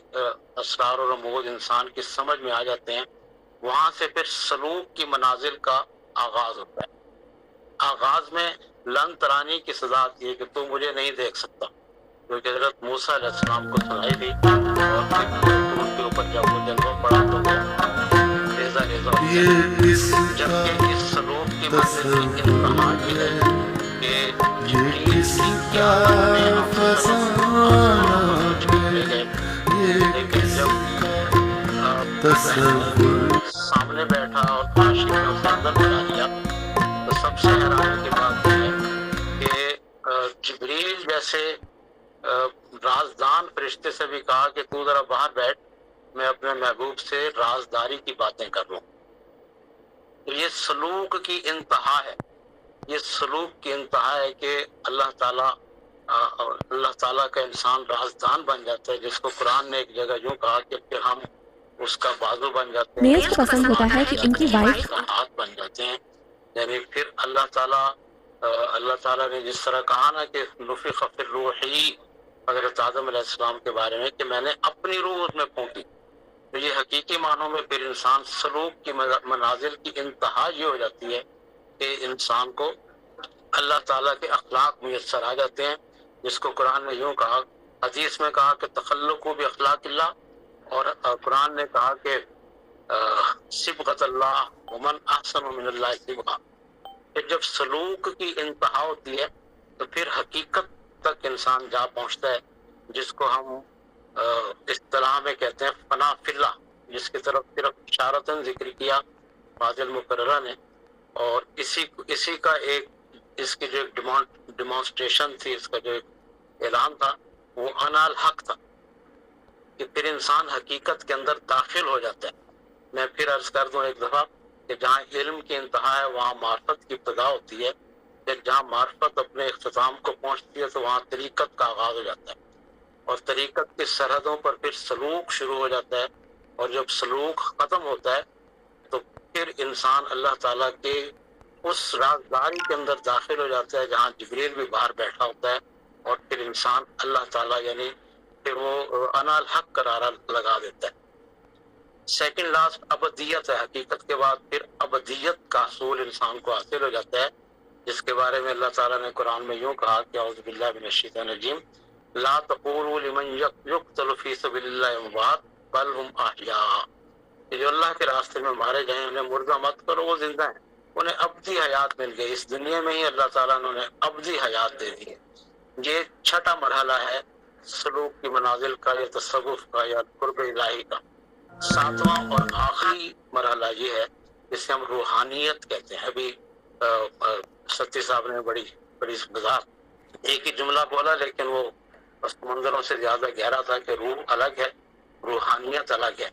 اسرار اور رموز انسان کی سمجھ میں آ جاتے ہیں۔ وہاں سے پھر سلوک کی منازل کا آغاز ہوتا ہے۔ آغاز میں لن ترانی کی سزا آتی ہے کہ تو مجھے نہیں دیکھ سکتا، کیونکہ حضرت موسیٰ علیہ السلام کو سنائی دی اور ان کے اوپر جب وہ جلوہ پڑا تو ریزہ ریزہ ہو گیا۔ جبکہ اس سلوک کی منزل کی انتہا یہ ہے کہ جبریل کی کیا لیکن جب سامنے بیٹھا اور عاشق نے اسے اندر بلا لیا تو سب سے حیرانی کی بات یہ ہے کہ جبریل جیسے رازدان فرشتے سے بھی کہا کہ تو ذرا باہر بیٹھ، میں اپنے محبوب سے رازداری کی باتیں کر لوں۔ تو یہ سلوک کی انتہا ہے، یہ سلوک کی انتہا ہے کہ اللہ تعالیٰ کا انسان رازدان بن جاتا ہے، جس کو قرآن نے ایک جگہ یوں کہا کہ پھر ہم اس کا بازو بن جاتے ہیں، میز کو پسند ہوتا ہے کہ ان کی وائف کا ہاتھ بن جاتے ہیں۔ یعنی پھر اللہ تعالیٰ نے جس طرح کہا نا کہ نفخ فی الروح حضرت آدم علیہ السلام کے بارے میں کہ میں نے اپنی روح اس میں پھونکی، تو یہ حقیقی معنوں میں پھر انسان سلوک کی منازل کی انتہا یہ ہو جاتی ہے کہ انسان کو اللہ تعالیٰ کے اخلاق میسر آ جاتے ہیں، جس کو قرآن نے یوں کہا، حدیث میں کہا کہ تخلقوا باخلاق اللہ، اور قرآن نے کہا کہ صبغۃ اللہ ومن احسن من اللہ صبغہ، کہ جب سلوک کی انتہا ہوتی ہے تو پھر حقیقت تک انسان جا پہنچتا ہے، جس کو ہم اصطلاح میں کہتے ہیں فنا فی اللہ، جس کی طرف صرف اشارتاً ذکر کیا فاضل مقررہ نے، اور اسی کا ایک اس کی جو ڈیمانسٹریشن تھی، اس کا جو ایک اعلان تھا وہ انا الحق تھا، کہ پھر انسان حقیقت کے اندر داخل ہو جاتا ہے۔ میں پھر عرض کر دوں ایک دفعہ کہ جہاں علم کی انتہا ہے وہاں معرفت کی ابتدا ہوتی ہے، پھر جہاں معرفت اپنے اختتام کو پہنچتی ہے تو وہاں طریقت کا آغاز ہو جاتا ہے، اور طریقت کی سرحدوں پر پھر سلوک شروع ہو جاتا ہے، اور جب سلوک ختم ہوتا ہے تو پھر انسان اللہ تعالیٰ کے اس رازداری کے اندر داخل ہو جاتا ہے جہاں جبریل بھی باہر بیٹھا ہوتا ہے، اور پھر انسان اللہ تعالیٰ یعنی پھر وہ انا الحق کا نعرہ لگا دیتا ہے۔ سیکنڈ لاسٹ ابدیت ہے، حقیقت کے بعد پھر ابدیت کا حصول انسان کو حاصل ہو جاتا ہے، جس کے بارے میں اللہ تعالیٰ نے قرآن میں یوں کہا کہ اعوذ باللہ من الشیطان الرجیم لا تقولوا لمن یقتل فی سبیل اللہ اموات بل هم احیاء، کہ جو اللہ کے راستے میں مارے گئے انہیں مردہ مت کرو، وہ زندہ ہیں، انہیں ابدی حیات مل گئی، اس دنیا میں ہی اللہ تعالیٰ نے انہیں ابدی حیات دے دی ہے۔ یہ چھٹا مرحلہ ہے سلوک کی منازل کا یا تصوف کا یا قرب الہی کا۔ ساتواں اور آخری مرحلہ یہ ہے جسے ہم روحانیت کہتے ہیں۔ ابھی ستی صاحب نے بڑی وضاحت ایک ہی جملہ بولا، لیکن وہ پس منظروں سے زیادہ گہرا تھا کہ روح الگ ہے، روحانیت الگ ہے،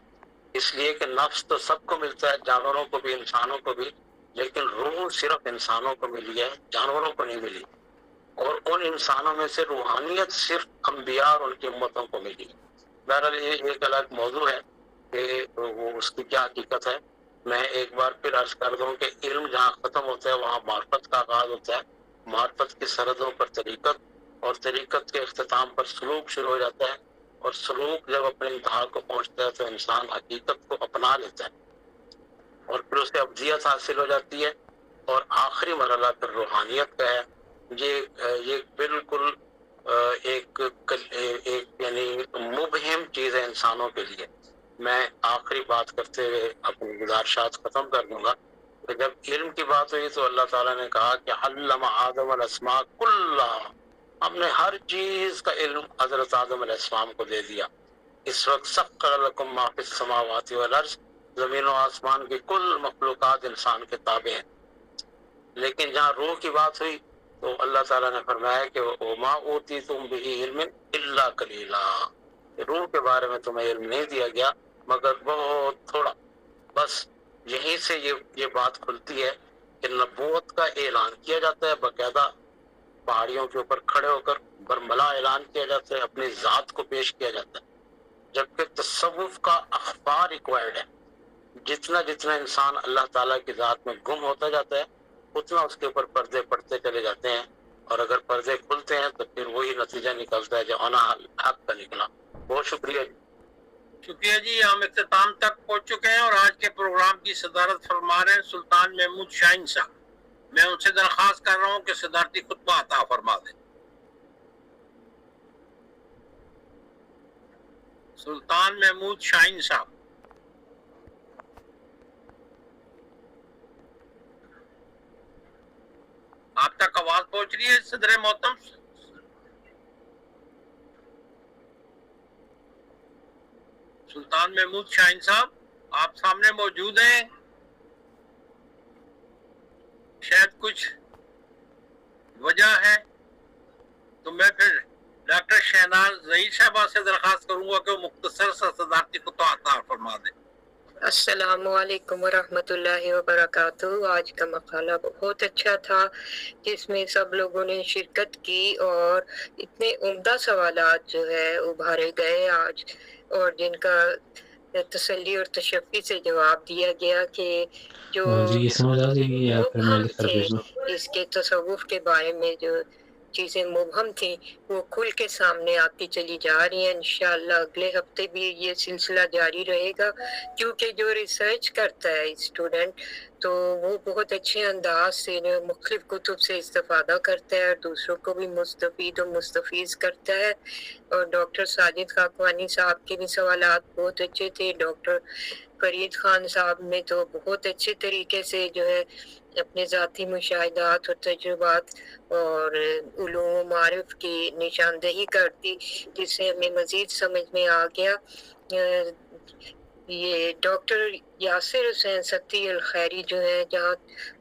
اس لیے کہ نفس تو سب کو ملتا ہے، جانوروں کو بھی انسانوں کو بھی، لیکن روح صرف انسانوں کو ملی ہے، جانوروں کو نہیں ملی، اور ان انسانوں میں سے روحانیت صرف انبیاء اور ان کی امتوں کو ملی۔ بہرحال یہ ایک الگ موضوع ہے کہ وہ اس کی کیا حقیقت ہے۔ میں ایک بار پھر عرض کر دوں کہ علم جہاں ختم ہوتا ہے وہاں معرفت کا آغاز ہوتا ہے، معرفت کی سرحدوں پر طریقت، اور طریقت کے اختتام پر سلوک شروع ہو جاتا ہے، اور سلوک جب اپنے انتہا کو پہنچتا ہے تو انسان حقیقت کو اپنا لیتا ہے، اور پھر اسے ابدیت حاصل ہو جاتی ہے، اور آخری مرحلہ پھر روحانیت کا ہے۔ یہ بالکل ایک یعنی مبہم چیز ہے ہیں انسانوں کے لیے. میں آخری بات کرتے ہوئے اپنی گزارشات ختم کر دوں گا کہ جب علم کی بات ہوئی تو اللہ تعالیٰ نے کہا کہ علم آدم الاسماء کلها، ہم نے ہر چیز کا علم حضرت آدم علیہ السلام کو دے دیا. اس وقت سخر لکم ما فی السماوات والارض، زمین و آسمان کی کل مخلوقات انسان کے تابع ہیں. لیکن جہاں روح کی بات ہوئی تو اللہ تعالیٰ نے فرمایا کہ وما اوتیتم بہ علم الا قلیلا، روح کے بارے میں تمہیں علم نہیں دیا گیا مگر بہت تھوڑا. بس یہیں سے یہ بات کھلتی ہے کہ نبوت کا اعلان کیا جاتا ہے، باقاعدہ پہاڑیوں کے اوپر کھڑے ہو کر برملا اعلان کیا جاتا ہے، اپنی ذات کو پیش کیا جاتا ہے. جبکہ تصوف کا اخبار ریکوائرڈ ہے. جتنا انسان اللہ تعالیٰ کی ذات میں گم ہوتا جاتا ہے اتنا اس کے اوپر پردے پڑتے چلے جاتے ہیں، اور اگر پردے کھلتے ہیں تو پھر وہی نتیجہ نکلتا ہے جو انا حق کا نکلا. بہت شکریہ جی. شکریہ جی. ہم اختتام تک پہنچ چکے ہیں اور آج کے پروگرام کی صدارت فرما رہے ہیں سلطان محمود شاہین صاحب. میں ان سے درخواست کر رہا ہوں کہ صدارتی خطبہ عطا فرما دیں. سلطان محمود شاہین صاحب. آپ تک آواز پہنچ رہی ہے صدر محترم؟ سلطان محمود شاہین صاحب آپ سامنے موجود ہیں؟ شاید کچھ وجہ ہے تو میں پھر ڈاکٹر شہناز ظہیر صاحبہ سے درخواست کروں گا کہ وہ مختصر سا صدارتی خطبہ عطا فرما دیں. السلام علیکم ورحمۃ اللہ وبرکاتہ. آج کا مقالہ بہت اچھا تھا جس میں سب لوگوں نے شرکت کی اور اتنے عمدہ سوالات جو ہے ابھارے گئے آج، اور جن کا تسلی اور تشفی سے جواب دیا گیا کہ جو مبہم تھے اس کے تصوف کے بارے میں جو چیزیں مبہم تھیں وہ کھل کے سامنے آتی چلی جا رہی ہیں. انشاءاللہ اگلے ہفتے بھی یہ سلسلہ جاری رہے گا، کیونکہ جو ریسرچ کرتا ہے اسٹوڈنٹ تو وہ بہت اچھے انداز سے مختلف کتب سے استفادہ کرتا ہے اور دوسروں کو بھی مستفید و مستفیض کرتا ہے. اور ڈاکٹر ساجد خاکوانی صاحب کے بھی سوالات بہت اچھے تھے. ڈاکٹر فرید خان صاحب نے تو بہت اچھے طریقے سے جو ہے اپنے ذاتی مشاہدات اور تجربات اور علوم و معارف کی نشاندہی کر دی، جس سے ہمیں مزید سمجھ میں آ گیا. یہ ڈاکٹر یاسر حسین ستی الخیری جو ہے جہاں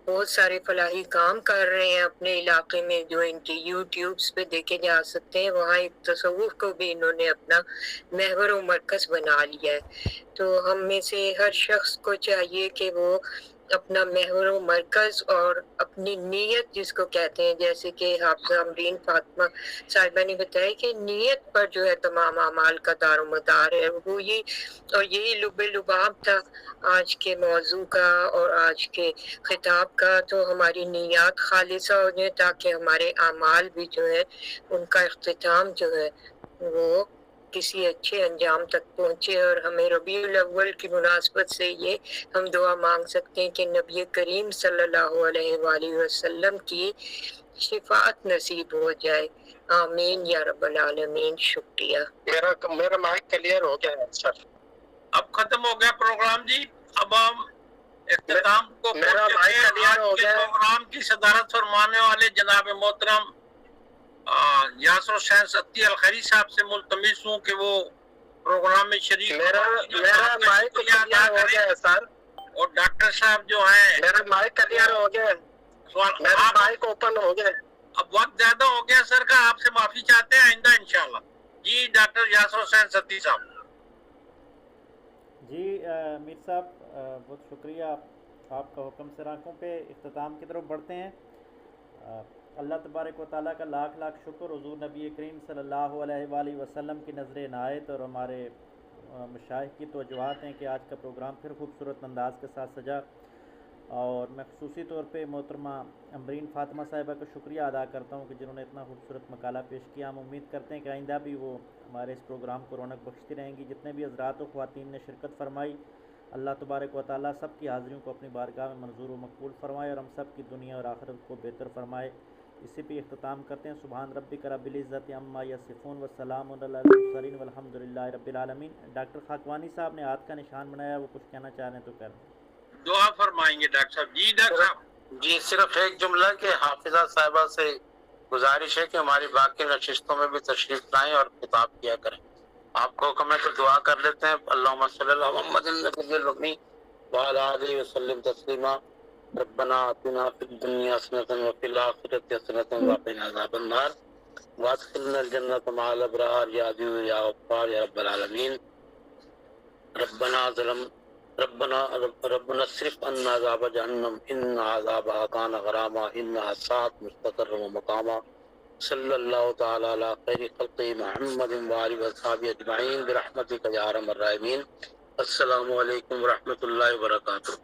بہت سارے فلاحی کام کر رہے ہیں اپنے علاقے میں جو ان کی یوٹیوبز پہ دیکھے جا سکتے ہیں، وہاں ایک تصوف کو بھی انہوں نے اپنا محور و مرکز بنا لیا ہے. تو ہم میں سے ہر شخص کو چاہیے کہ وہ اپنا محور و مرکز اور اپنی نیت جس کو کہتے ہیں، جیسے کہ حافظہ امرین فاطمہ صاحبہ نے بتایا کہ نیت پر جو ہے تمام اعمال کا دار و مدار ہے. وہ یہی لب لباب تھا آج کے موضوع کا اور آج کے خطاب کا. تو ہماری نیات خالصہ ہو جائے تاکہ ہمارے اعمال بھی جو ہے ان کا اختتام جو ہے وہ کسی اچھے انجام تک پہنچے. اور ہمیں ربیع الاول کی مناسبت سے یہ ہم دعا مانگ سکتے ہیں کہ نبی کریم صلی اللہ علیہ وآلہ وسلم کی شفاعت نصیب ہو جائے. آمین یا رب العالمین. شکریہ. میرا مائک کلیئر ہو گیا ہے سر. اب ختم ہو گیا پروگرام جی. اب ہم اختتام کو میرا مائک کلیئر ہو گیا. پروگرام کی صدارت فرمانے والے جناب محترم یاسر حسین ستی الخیری صاحب سے ملتمس ہوں کہ وہ پروگرام میں شریک. میرا مائک کلیئر ہو گیا ہے سر. اور ڈاکٹر صاحب جو ہیں میرا مائک کلیئر ہو گیا ہے. میرا مائک اوپن ہو گیا. اب وقت زیادہ ہو گیا سر کا، آپ سے معافی چاہتے ہیں آئندہ انشاءاللہ. جی ڈاکٹر یاسر حسین ستی صاحب. جی میر صاحب بہت شکریہ، آپ کا حکم سے آنکھوں پہ اختتام کی طرف بڑھتے ہیں. اللہ تبارک و تعالیٰ کا لاکھ لاکھ شکر، حضور نبی کریم صلی اللہ علیہ وآلہ وسلم کی نظر عنایت اور ہمارے مشائخ کی توجہات ہیں کہ آج کا پروگرام پھر خوبصورت انداز کے ساتھ سجا. اور میں خصوصی طور پہ محترمہ امرین فاطمہ صاحبہ کا شکریہ ادا کرتا ہوں کہ جنہوں نے اتنا خوبصورت مقالہ پیش کیا. ہم امید کرتے ہیں کہ آئندہ بھی وہ ہمارے اس پروگرام کو رونق بخشتی رہیں گی. جتنے بھی حضرات و خواتین نے شرکت فرمائی، اللہ تبارک و تعالیٰ سب کی حاضریوں کو اپنی بارگاہ میں منظور و مقبول فرمائے اور ہم سب کی دنیا اور آخرت کو بہتر فرمائے. اسی پہ اختتام کرتے ہیں. سبحان ربک رب العزت عما یصفون وسلام علی المرسلین والحمد للہ رب العالمین. ڈاکٹر خاکوانی صاحب نے ہاتھ کا نشان بنایا, وہ کچھ کہنا چاہ رہے ہیں تو کریں. دعا فرمائیں گے ڈاکٹر صاحب. جی ڈاکٹر صاحب. جی صرف ایک جملہ کہ حافظہ صاحبہ سے گزارش ہے کہ ہماری باقی نشستوں میں بھی تشریف لائیں اور خطاب کیا کریں. آپ کو حکم ہے تو دعا کر لیتے ہیں. اللہم صلی اللہ محمد النبی الرحمی وعلی آلہ وسلم تسلیما. ربنا آتنا فی الدنیا حسنۃ وفی الآخرۃ حسنۃ وقنا عذاب النار وادخلنا الجنۃ مع الابرار یا عزیز یا غفار یا رب العالمین. ربنا اصرف عنا عذاب جہنم ان عذابها كان غراما انها ساءت مستقرا ومقاما. صلی اللہ تعالی علی خیر خلق محمد وآلہ وصحبہ اجمعین برحمتک یا ارحم الراحمین. السلام علیکم ورحمۃ اللہ وبرکاتہ.